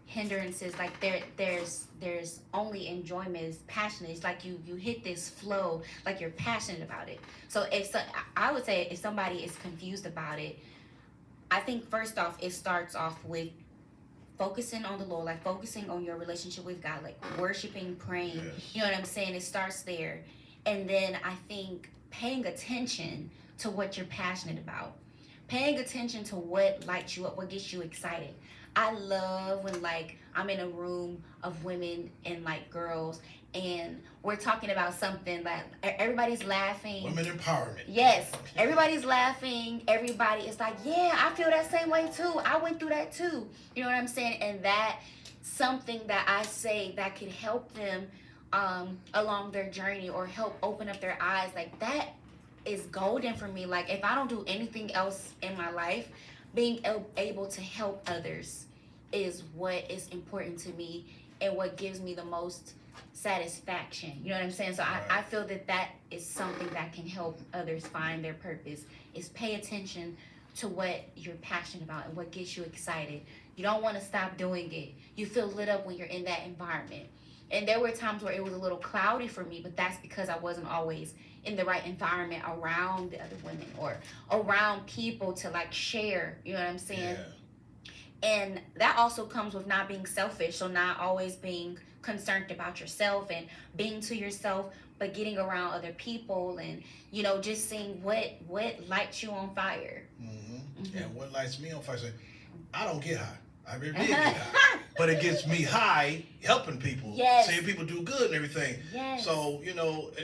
hindrances. Like, there's only enjoyment. It's passionate. It's like you hit this flow, like you're passionate about it. So I would say if somebody is confused about it, I think first off it starts off with focusing on the Lord, like focusing on your relationship with God, like worshiping, praying. Yes. You know what I'm saying? It starts there. And then I think paying attention to what you're passionate about. Paying attention to what lights you up, what gets you excited. I love when, like, I'm in a room of women and like girls, and we're talking about something like everybody's laughing. Women empowerment. Yes, everybody's laughing. Everybody is like, yeah, I feel that same way too. I went through that too. You know what I'm saying? And that something that I say that could help them along their journey, or help open up their eyes, like, that is golden for me. Like, if I don't do anything else in my life, being able to help others is what is important to me and what gives me the most satisfaction. You know what I'm saying? So I feel that is something that can help others find their purpose, is pay attention to what you're passionate about and what gets you excited. You don't want to stop doing it. You feel lit up when you're in that environment. And there were times where it was a little cloudy for me, but that's because I wasn't always in the right environment around the other women or around people to like share. You know what I'm saying? Yeah. And that also comes with not being selfish. So not always being concerned about yourself and being to yourself, but getting around other people and, just seeing what lights you on fire. And what lights me on fire, I don't get high. I really did get high. But it gets me high helping people, seeing people do good and everything. Yes. So, and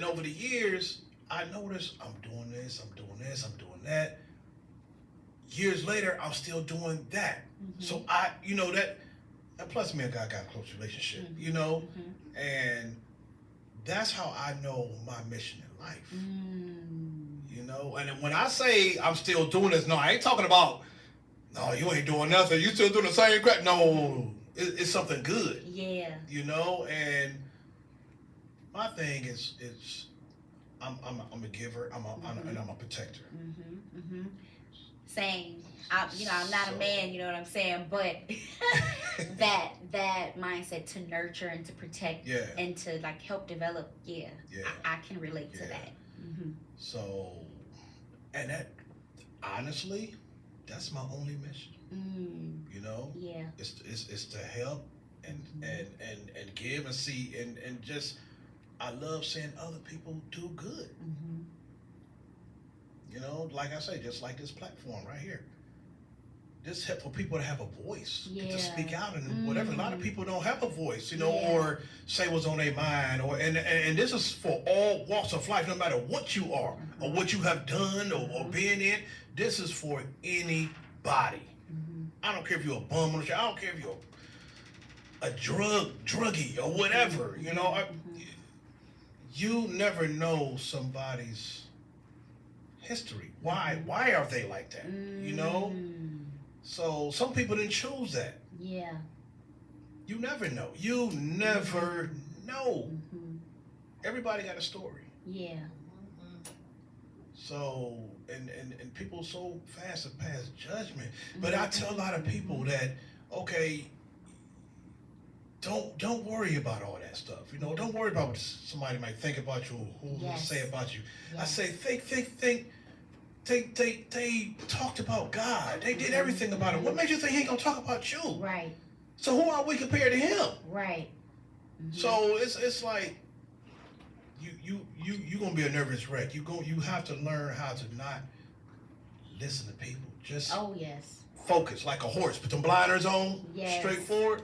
over the years, I noticed I'm doing this, I'm doing that. Years later, I'm still doing that. So and plus me and God got a close relationship, and that's how I know my mission in life. And when I say I'm still doing this, no, I ain't talking about, no, you ain't doing nothing. You still doing the same crap. No, it's something good. Yeah. And my thing is I'm a giver. And I'm a protector. Same. I'm not a man, you know what I'm saying? But that mindset to nurture and to protect and to like help develop, I can relate to that. Mm-hmm. So, and that, honestly, that's my only mission. You know? Yeah. It's to help and give and see and just, I love seeing other people do good. You know, like I say, just like this platform right here. This help for people to have a voice, to speak out and whatever. A lot of people don't have a voice, you know, or say what's on their mind, or and this is for all walks of life, no matter what you are or what you have done or been in. This is for anybody. I don't care if you're a bum on the street. I don't care if you're a druggie or whatever. You know, you never know somebody's history. Why are they like that? You know. So some people didn't choose that. Yeah. You never know. You never know. Everybody got a story. Yeah. So and people are so fast to pass judgment. But I tell a lot of people that, okay, don't worry about all that stuff. You know, don't worry about what somebody might think about you, who will say about you. I say think. They talked about God. They did everything about him. What makes you think he ain't gonna talk about you? Right. So who are we compared to him? Right. So it's like you gonna be a nervous wreck. You have to learn how to not listen to people. Just focus like a horse. Put them blinders on, straight forward.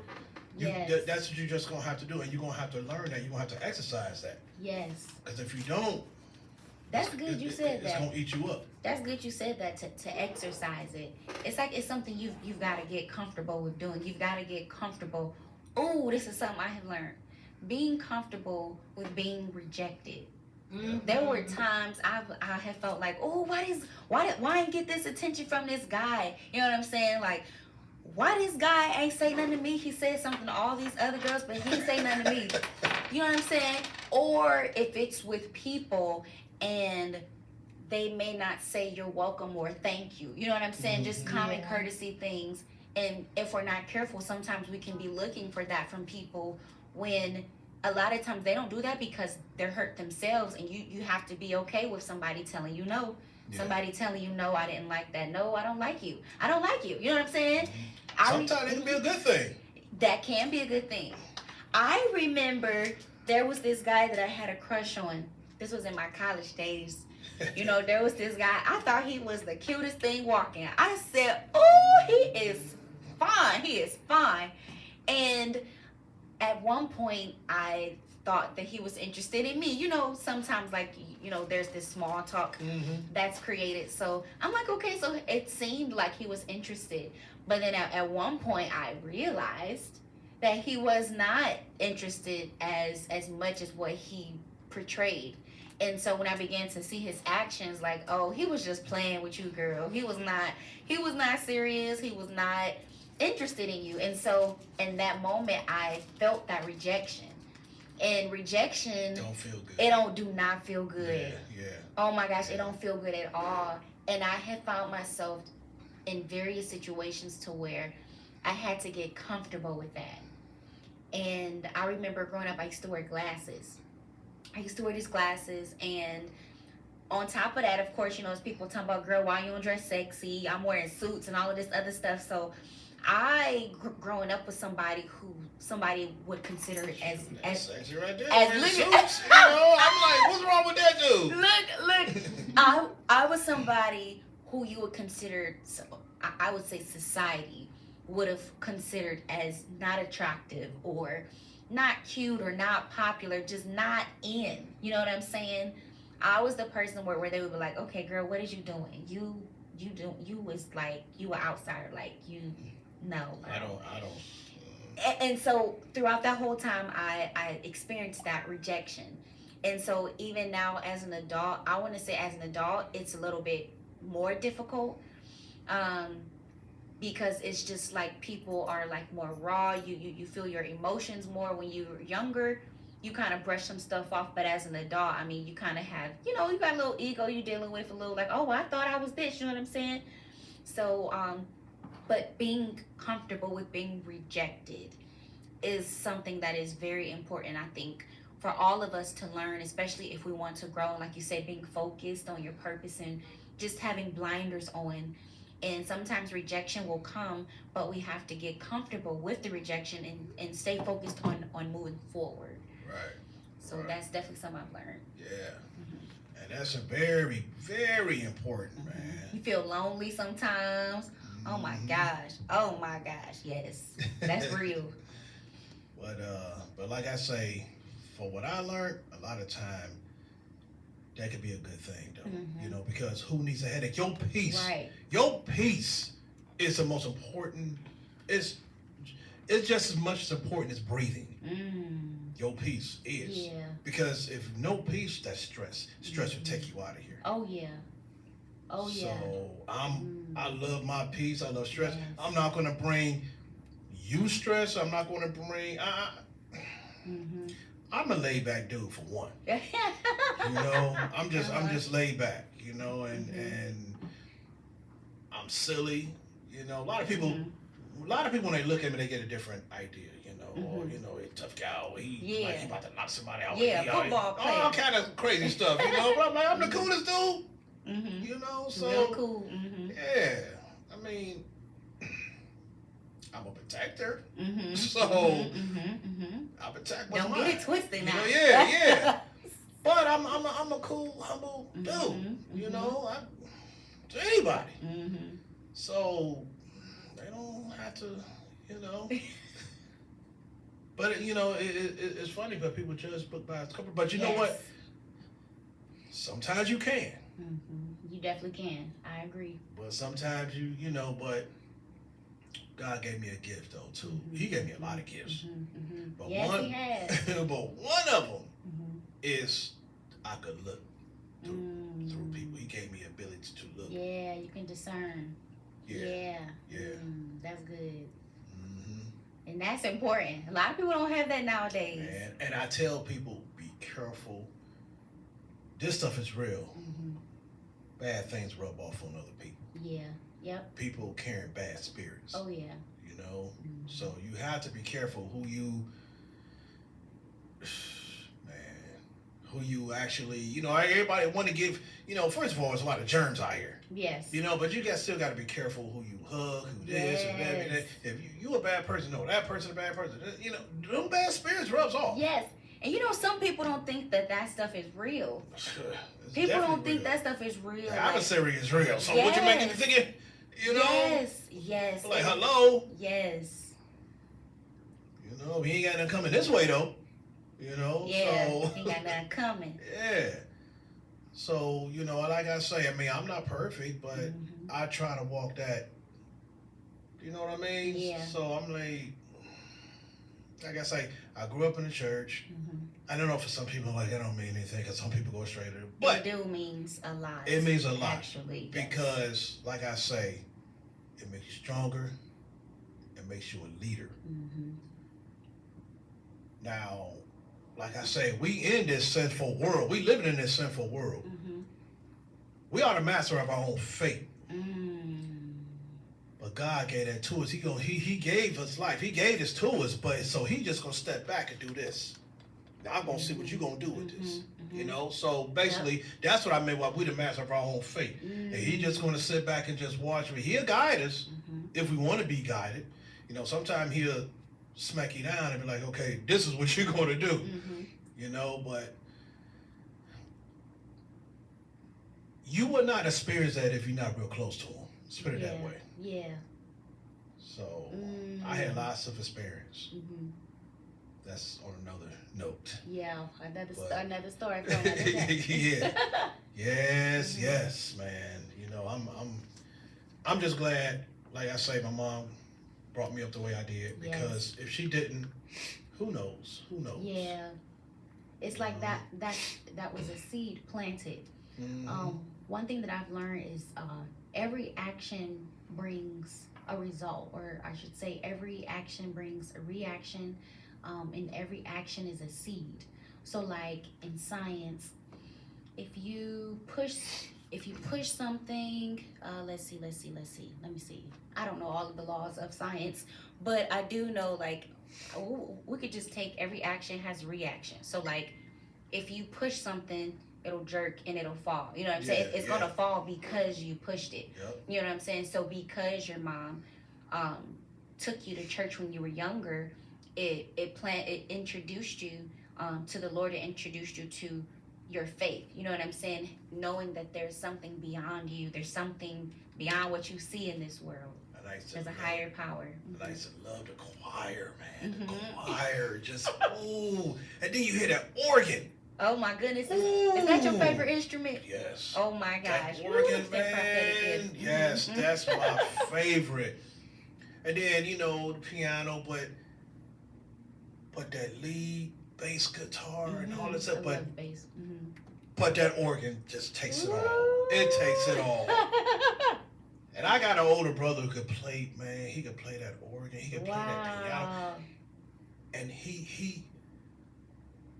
That's what you're just gonna have to do, and you're gonna have to learn that. You're gonna have to exercise that. Yes. Because if you don't, that's good you said that. It's gonna eat you up. That's good you said that, to exercise it. It's like it's something you've got to get comfortable with doing. You've got to get comfortable. Oh, this is something I have learned. Being comfortable with being rejected. There were times I have felt like, oh, why ain't get this attention from this guy? You know what I'm saying? Like, why this guy ain't say nothing to me? He said something to all these other girls, but he ain't say nothing to me. You know what I'm saying? Or if it's with people and they may not say you're welcome or thank you. You know what I'm saying? Just common courtesy things. And if we're not careful, sometimes we can be looking for that from people when a lot of times they don't do that because they're hurt themselves, and you have to be okay with somebody telling you no. Somebody telling you, no, I didn't like that. No, I don't like you. I don't like you. You know what I'm saying? Sometimes it can be a good thing. That can be a good thing. I remember there was this guy that I had a crush on. This was in my college days. You know, there was this guy. I thought he was the cutest thing walking. I said, oh, he is fine. He is fine. And at one point, I thought that he was interested in me. You know, sometimes, like, you know, there's this small talk that's created. So I'm like, okay, so it seemed like he was interested. But then at one point, I realized that he was not interested as much as what he portrayed. And so when I began to see his actions, like, oh, he was just playing with you, girl. He was not serious. He was not interested in you. And so in that moment, I felt that rejection. And rejection don't feel good. It do not feel good. Yeah. Oh my gosh, it don't feel good at all. And I have found myself in various situations to where I had to get comfortable with that. And I remember growing up, I used to wear glasses. I used to wear these glasses, and on top of that, of course, you know, as people talking about, girl, why you don't dress sexy? I'm wearing suits and all of this other stuff. So I, growing up with somebody who somebody would consider as sexy right there. As suits, you know, I'm like, what's wrong with that dude? Look, I was somebody who you would consider, I would say society would have considered as not attractive or not cute or not popular, just not in. You know what I'm saying? I was the person where they would be like, okay, girl, what is you doing? You was like, you an outsider, like no. Girl. I don't. And so throughout that whole time, I experienced that rejection. And so even now as an adult, I want to say as an adult, it's a little bit more difficult. Because it's just like people are like more raw. You feel your emotions more. When you're younger, you kind of brush some stuff off. But as an adult, I mean, you kind of have, you know, you got a little ego you're dealing with, a little like, oh, I thought I was this. You know what I'm saying? So, but being comfortable with being rejected is something that is very important, I think, for all of us to learn, especially if we want to grow. And like you said, being focused on your purpose and just having blinders on. And sometimes rejection will come, but we have to get comfortable with the rejection and stay focused on moving forward. Right. So Right. that's definitely something I've learned. Yeah. And that's a very, very important, man. You feel lonely sometimes. Oh my gosh. Oh my gosh. Yes. That's real. But like I say, for what I learned, a lot of time that could be a good thing, though. You know, because who needs a headache? Your peace. Right. Your peace is the most important. It's just as much as important as breathing. Your peace is. Yeah. Because if no peace, that's stress. Stress will take you out of here. Oh yeah. Oh yeah. So I love my peace. I love stress. Yes. I'm not gonna bring you stress. I'm not gonna bring. I'm a laid back dude for one. You know, I'm just laid back. You know, and I'm silly. You know, a lot of people when they look at me, they get a different idea. You know, or you know, a tough guy. Or he like he about to knock somebody out. Yeah, football player. All kind of crazy stuff. You know, but I'm like, I'm the coolest dude. You know, so real cool. yeah. I mean, I'm a protector, so I protect what's Don't mine. get it twisted now. You know, yeah. But I'm a cool, humble dude. You know, to anybody. So they don't have to, you know. But you know, it's funny, but people judge book by its cover. But you know what? Sometimes you can. You definitely can. I agree. But sometimes you know, but God gave me a gift though too. He gave me a lot of gifts. But yes, one, he has. but one of them is I could look through people. He gave me the ability to look. Yeah, you can discern. Yeah. That's good. And that's important. A lot of people don't have that nowadays. And I tell people, be careful. This stuff is real. Bad things rub off on other people. Yeah. Yep. People carrying bad spirits. Oh yeah. You know, so you have to be careful who you actually, you know, everybody want to give, you know, first of all, there's a lot of germs out here. Yes. You know, but you still got to be careful who you hug, who this and that and that. If you a bad person, no, that person a bad person. You know, them bad spirits rubs off. Yes. And you know, some people don't think that stuff is real. It's People don't think real. that stuff is real. The adversary is real. So what you making me thinking, you know? Yes. Like, hello? Yes. You know, he ain't got nothing coming this way, though. You know? Yeah, So, he got nothing coming. Yeah. So, you know, like I say, I mean, I'm not perfect, but I try to walk that, you know what I mean? Yeah. So I'm like I say, I grew up in the church. I don't know for some people, like, that don't mean anything, because some people go straight to it. But it do means a lot. it means a lot. Actually. Because, like I say, it makes you stronger. It makes you a leader. Now, like I say, we in this sinful world. We living in this sinful world. We are the master of our own fate. But God gave that to us. He gave us life. He gave this to us. But so he just gonna step back and do this. Now I'm gonna see what you gonna do with this. You know. So basically, that's what I meant by we the master of our own fate. And he just gonna sit back and just watch me. He'll guide us if we want to be guided. You know, sometimes he'll smack you down and be like, okay, this is what you're gonna do. You know, but you would not experience that if you're not real close to him. Let's put it that way. Yeah. So I had lots of experience. That's on another note. Yeah, another story. Yeah. Yes, man. You know, I'm just glad. Like I say, my mom brought me up the way I did, because if she didn't, who knows? Yeah. It's like that was a seed planted. One thing that I've learned is every action brings a result, or I should say every action brings a reaction, and every action is a seed. So like in science, if you push if you push something, let's see. Let me see. I don't know all of the laws of science, but I do know like we could just take every action has reaction. So like if you push something, it'll jerk and it'll fall. You know what I'm saying? It's gonna fall because you pushed it. Yep. You know what I'm saying? So because your mom took you to church when you were younger, it introduced you to the Lord. It introduced you to your faith. You know what I'm saying? Knowing that there's something beyond you. There's something beyond what you see in this world. There's a higher power. And I used to love the choir, man. The choir, just ooh. And then you hear that organ. Oh my goodness! Is that your favorite instrument? Yes. Oh my gosh! That organ, man. Yes, that's my favorite. And then the piano, but that lead bass guitar and all that stuff. But but that organ just takes it all. It takes it all. And I got an older brother who could play, man. He could play that organ. He could play that piano. And he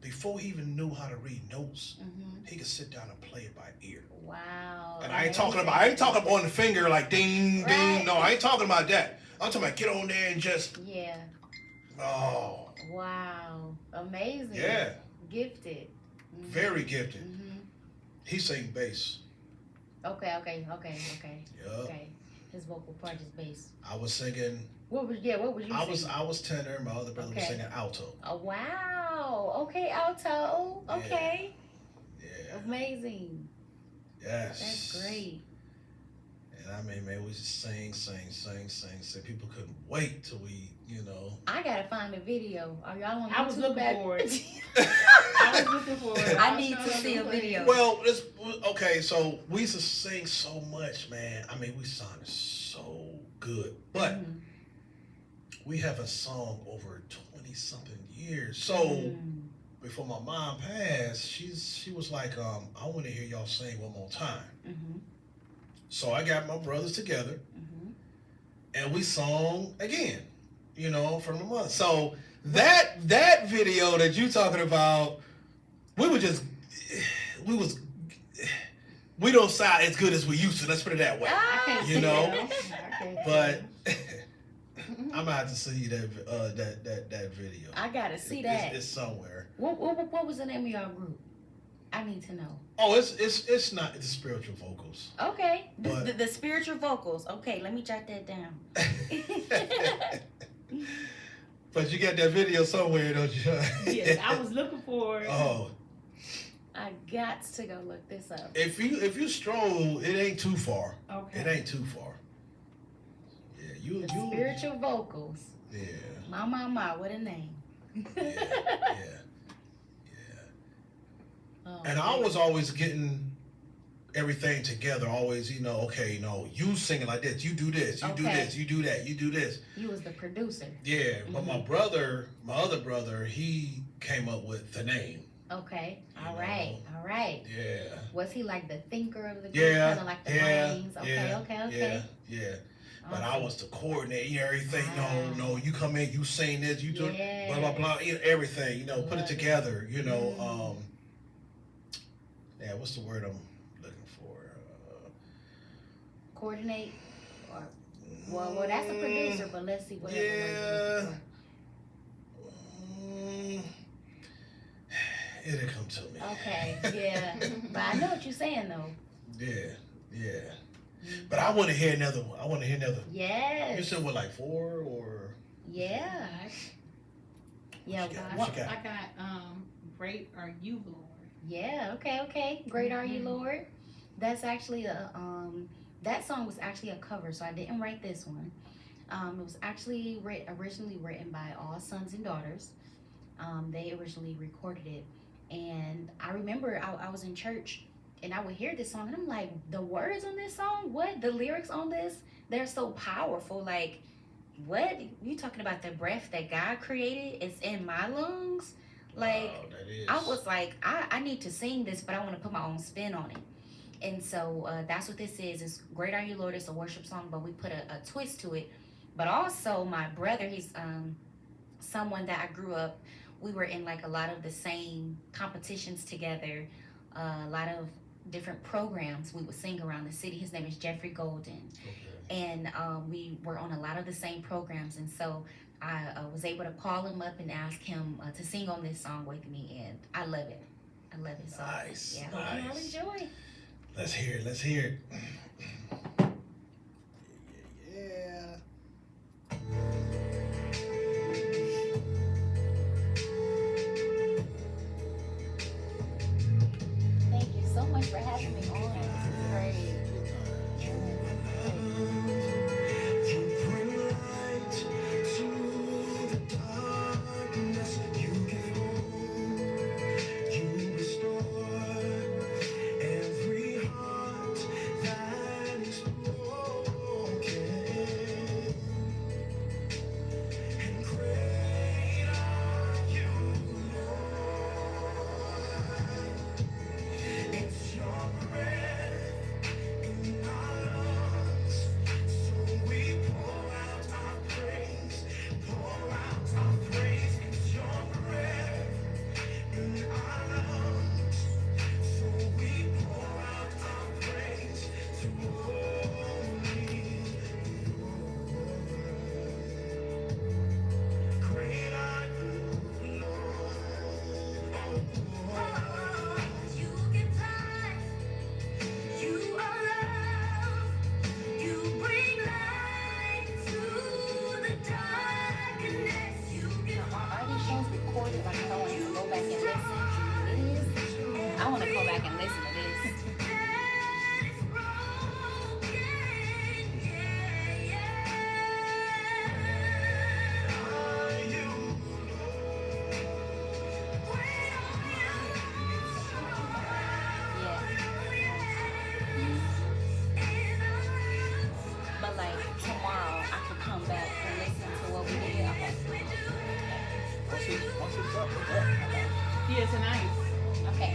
before he even knew how to read notes, he could sit down and play it by ear. Wow. And I ain't talking about on the finger like ding, ding. No, I ain't talking about that. I'm talking about get on there and just. Yeah. Oh. Wow. Amazing. Yeah. Gifted. Very gifted. He sang bass. Okay. Yeah. Okay. His vocal part is bass. I was singing. What was you singing? I was tenor. My other brother was singing alto. Oh wow. Okay, alto. Okay. Yeah. Amazing. Yes. That's great. And I mean, man, we just sing. People couldn't wait till we, I gotta find the video. Are y'all on YouTube? I was looking for it. I need to see a video. Well, okay. So we used to sing so much, man. I mean, we sounded so good, but we haven't sung over 20-something years. So before my mom passed, she was like, I want to hear y'all sing one more time. So I got my brothers together, and we sung again, from the mother. So that video that you talking about, we don't sound as good as we used to. Let's put it that way. But I'm gonna have to see that video. I gotta see that. It's somewhere. What was the name of your group? I need to know. Oh, it's not the spiritual vocals. Okay, the spiritual vocals. Okay, let me jot that down. But you got that video somewhere, don't you? Yes, I was looking for it. Oh. I got to go look this up. If you stroll, it ain't too far. Okay. It ain't too far. Yeah, you spiritual vocals. Yeah. My, what a name. Yeah. Oh, and I was always getting everything together. Always, okay, you singing like this, you do this, you do this, you do that, you do this. You was the producer. Yeah, but my other brother, he came up with the name. Okay, all right. Yeah. Was he like the thinker of the group? Yeah. Kind of like the brains? Okay. Yeah. But I was the coordinator, everything. Wow. No, you come in, you sing this, you do blah blah blah, everything. Put it together. Yeah, what's the word I'm looking for? Coordinate. Well, that's a producer, but let's see what. Yeah. It'll come to me. Okay, yeah. But I know what you're saying, though. Yeah. But I want to hear another one. Yes. You said what, like 4 or? Yeah. Yeah. What you got? I got Great Are You, Lord. Yeah. Okay. Great Are You, Lord. That's actually that song was actually a cover, so I didn't write this one. It was actually originally written by All Sons and Daughters. They originally recorded it, and I remember I was in church and I would hear this song and I'm like, the words on this song, what? The lyrics on this, they're so powerful. Like, what? You talking about the breath that God created? It's in my lungs. Like, I was like, I need to sing this, but I want to put my own spin on it. And so that's what this is. It's Great Are You, Lord. It's a worship song, but we put a twist to it. But also my brother, he's someone that I grew up, we were in like a lot of the same competitions together, a lot of different programs. We would sing around the city. His name is Jeffrey Golden. And we were on a lot of the same programs, and so I was able to call him up and ask him to sing on this song with me, and I love it. I love it. So Nice, yeah, nice. hope you all enjoy. Let's hear it. Let's hear it. Yeah. Thank you so much for having me on. This is great. I want to go back and listen to this. But like tomorrow, I could come back and listen to what we did. Once it's up, it's up. Yeah, tonight. Okay.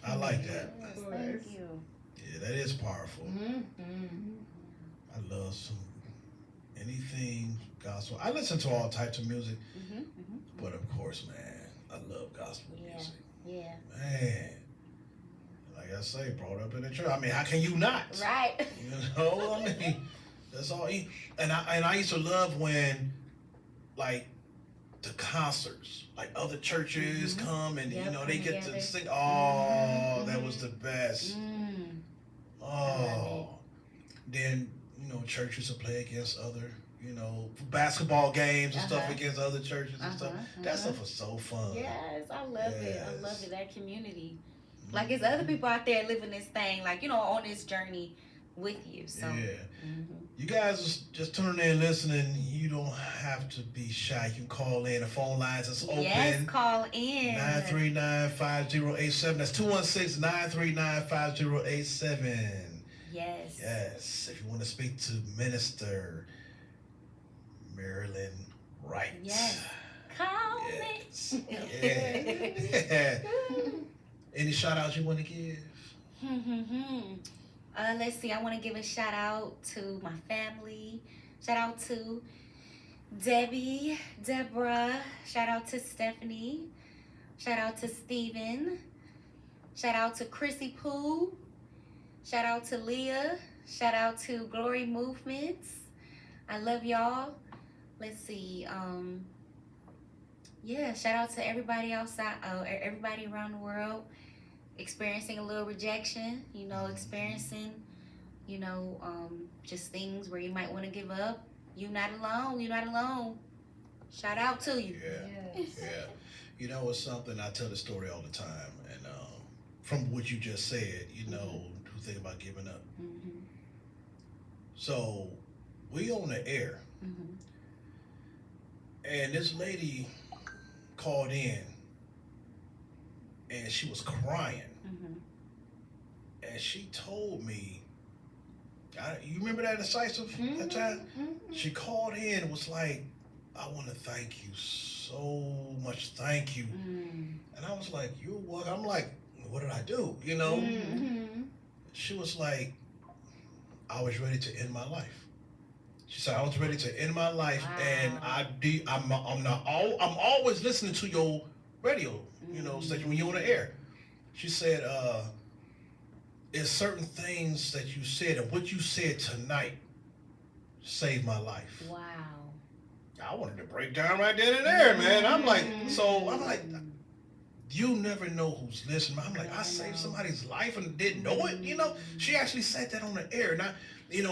I like that. Yes, thank you. Yeah, that is powerful. Mm-hmm. I love some anything gospel. I listen to all types of music, but of course, man, I love gospel music. Yeah. Man, like I say, brought up in the church. I mean, how can you not? Right. You know, I mean, that's all. And I used to love when, like, the concerts, like other churches come and you know they get to sing. Oh, that was the best. Oh, then you know churches will play against other, you know, basketball games and stuff against other churches and stuff. That stuff was so fun. Yes, I love it. I love it. That community. Like, it's other people out there living this thing, like, you know, on this journey with you. So Yeah. You guys just tuning in, listening. You don't have to be shy. You can call in. The phone lines is open. yes, call in. 939-5087. That's 216-939-5087. Yes. Yes. If you want to speak to Minister Marilyn Wright. Yes. Call Yes. me. Yeah. Any shout outs you want to give? Let's see. I want to give a shout out to my family. Shout out to Debbie, Deborah. Shout out to Stephanie. Shout out to Steven. Shout out to Chrissy Pooh. Shout out to Leah. Shout out to Glory Movements. I love y'all. Let's see. Yeah, shout out to everybody outside, everybody around the world experiencing a little rejection, experiencing, just things where you might want to give up. You're not alone. You're not alone. Shout out to you. Yeah. Yeah. You know, it's something I tell the story all the time, and from what you just said, who think about giving up. Mm-hmm. So we on the air, and this lady called in, and she was crying, and she told me, you remember that incisive that time? She called in and was like, I want to thank you so much, thank you. And I was like, you're what? I'm like, what did I do? She was like, I was ready to end my life. She said, I was ready to end my life, and I'm always listening to your radio, station when you're on the air. She said, there's certain things that you said, and what you said tonight saved my life. Wow. I wanted to break down right then and there, man. I'm like, you never know who's listening. I'm like, I saved somebody's life and didn't know it, She actually said that on the air. And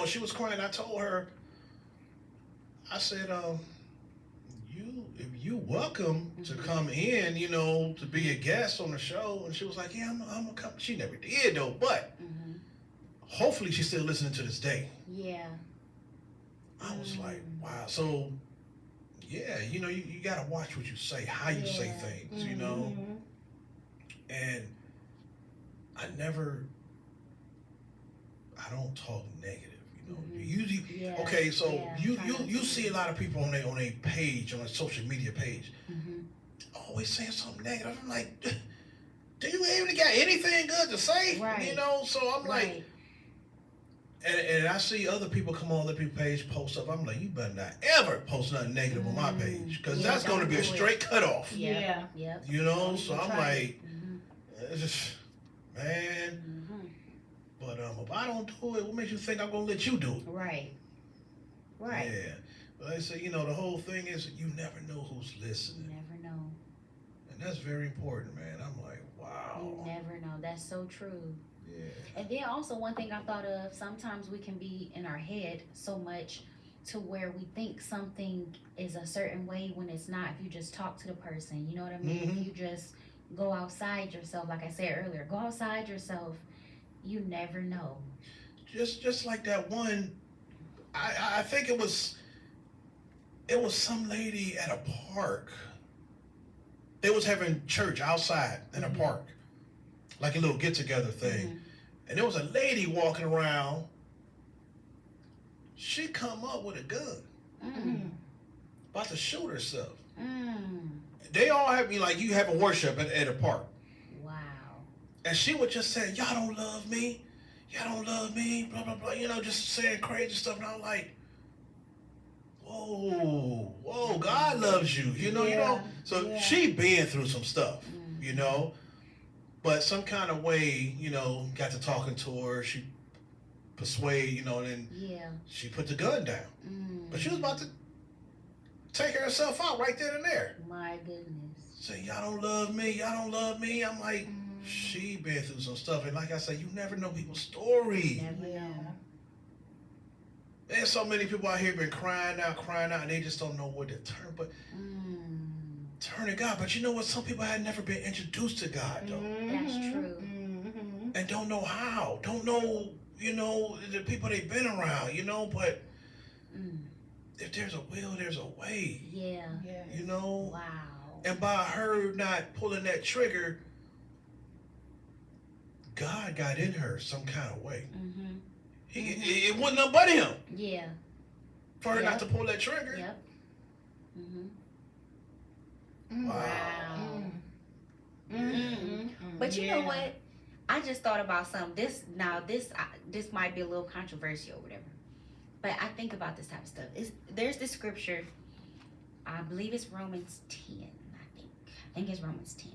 she was crying. I told her, I said, you welcome to come in, to be a guest on the show. And she was like, yeah, I'm gonna come. She never did though, but hopefully she's still listening to this day. Yeah. I was like, wow. So yeah, you gotta watch what you say, how you say things, And I don't talk negative. Okay, so you see a lot of people on their page, on a social media page, always saying something negative. I'm like, do you even got anything good to say? Right. So I'm like, and I see other people come on other people's page, post up. I'm like, you better not ever post nothing negative on my page, because that's going to be a straight cutoff. Yeah. So I'm like, it's just, man. But if I don't do it, what makes you think I'm gonna let you do it? Right. Yeah. But I say, the whole thing is you never know who's listening. You never know. And that's very important, man. I'm like, wow. You never know. That's so true. Yeah. And then also one thing I thought of, sometimes we can be in our head so much to where we think something is a certain way when it's not, if you just talk to the person. You know what I mean? If you just go outside yourself, like I said earlier, go outside yourself. You never know. Just like that one, I think it was some lady at a park. They was having church outside in a park, like a little get together thing, and there was a lady walking around. She come up with a gun, about to shoot herself. They all have me like you having worship at a park. And she would just say, y'all don't love me, blah, blah, blah, just saying crazy stuff. And I'm like, whoa, God loves you, So she been through some stuff, but some kind of way, got to talking to her. She persuade, and then she put the gun down. But she was about to take herself out right then and there. My goodness. Say, y'all don't love me. I'm like, she been through some stuff, and like I said, you never know people's story. Never know. There's so many people out here been crying out, and they just don't know where to turn. But turn to God. But you know what? Some people had never been introduced to God, though. That's true. And don't know how. Don't know the people they've been around, but Mm. if there's a will, there's a way, Yeah. Yes. Wow. And by her not pulling that trigger, God got in her some kind of way. Mm-hmm. It wasn't nothing but him Yeah. for her Yep. not to pull that trigger. Yep. Mm-hmm. Wow. But you know what? I just thought about something. This might be a little controversial or whatever. But I think about this type of stuff. There's this scripture, I believe it's Romans 10, I think it's Romans 10.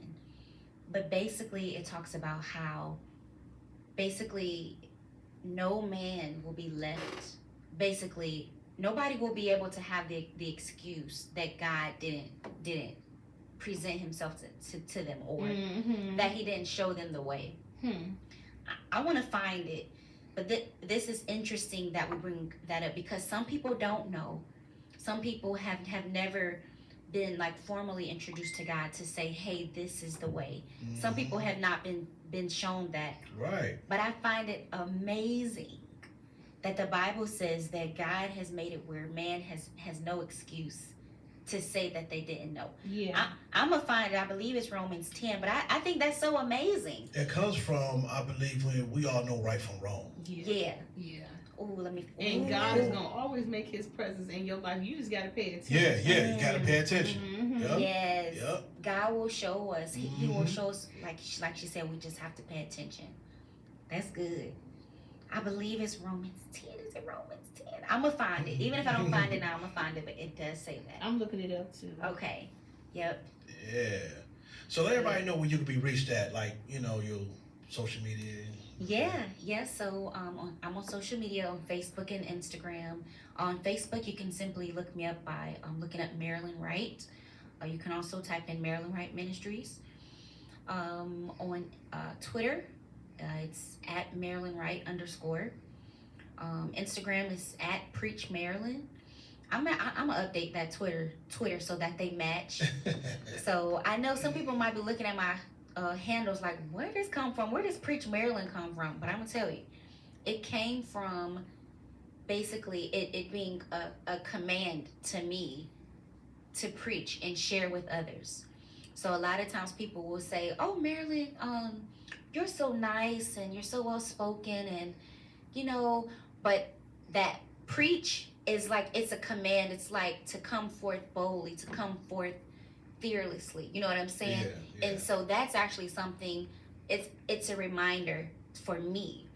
But basically it talks about how basically no man will be left, basically nobody will be able to have the excuse that God didn't present himself to them, or that he didn't show them the way. I want to find it, but this is interesting that we bring that up, because some people don't know. Some people have never been like formally introduced to God to say, hey, this is the way. Some people have not been shown that. Right. But I find it amazing that the Bible says that God has made it where man has no excuse to say that they didn't know. Yeah. I'm gonna find it. I believe it's Romans 10, but I think that's so amazing. It comes from, I believe, when we all know right from wrong. Yeah. Oh, And God is gonna always make His presence in your life. You just gotta pay attention. Yeah, you gotta pay attention. Yep. Yes. Yep. God will show us. He will show us, like she said, we just have to pay attention. That's good. I believe it's Romans 10. Is it Romans 10? I'm gonna find it. Even if I don't find it now, I'm gonna find it, but it does say that. I'm looking it up too. Okay. Yep. Yeah. So let everybody know where you can be reached at, like, your social media. Yeah. So I'm on social media, on Facebook and Instagram. On Facebook, you can simply look me up by looking up Marilyn Wright. You can also type in Marilyn Wright Ministries. On Twitter, it's at Marilyn Wright _. Instagram is at Preach Marilyn. I'm gonna update that Twitter so that they match. So I know some people might be looking at my handles like, where does this come from? Where does Preach Maryland come from? But I'm gonna tell you, it came from basically it being a command to me to preach and share with others. So a lot of times people will say, oh, Marilyn, you're so nice and you're so well spoken, and but that preach is like, it's a command. It's like to come forth boldly, to come forth fearlessly. You know what I'm saying? Yeah. And so that's actually something, it's a reminder for me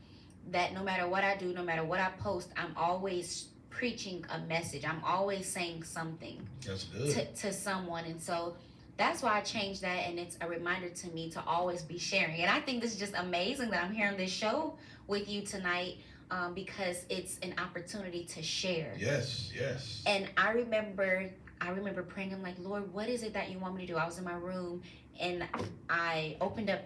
that no matter what I do, no matter what I post, I'm always preaching a message. I'm always saying something That's good. to someone. And so that's why I changed that, and it's a reminder to me to always be sharing. And I think this is just amazing that I'm here on this show with you tonight, because it's an opportunity to share. Yes. And I remember praying. I'm like, Lord, what is it that you want me to do? I was in my room and I opened up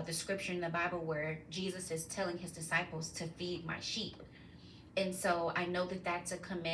the scripture in the Bible where Jesus is telling his disciples to feed my sheep. And so I know that that's a command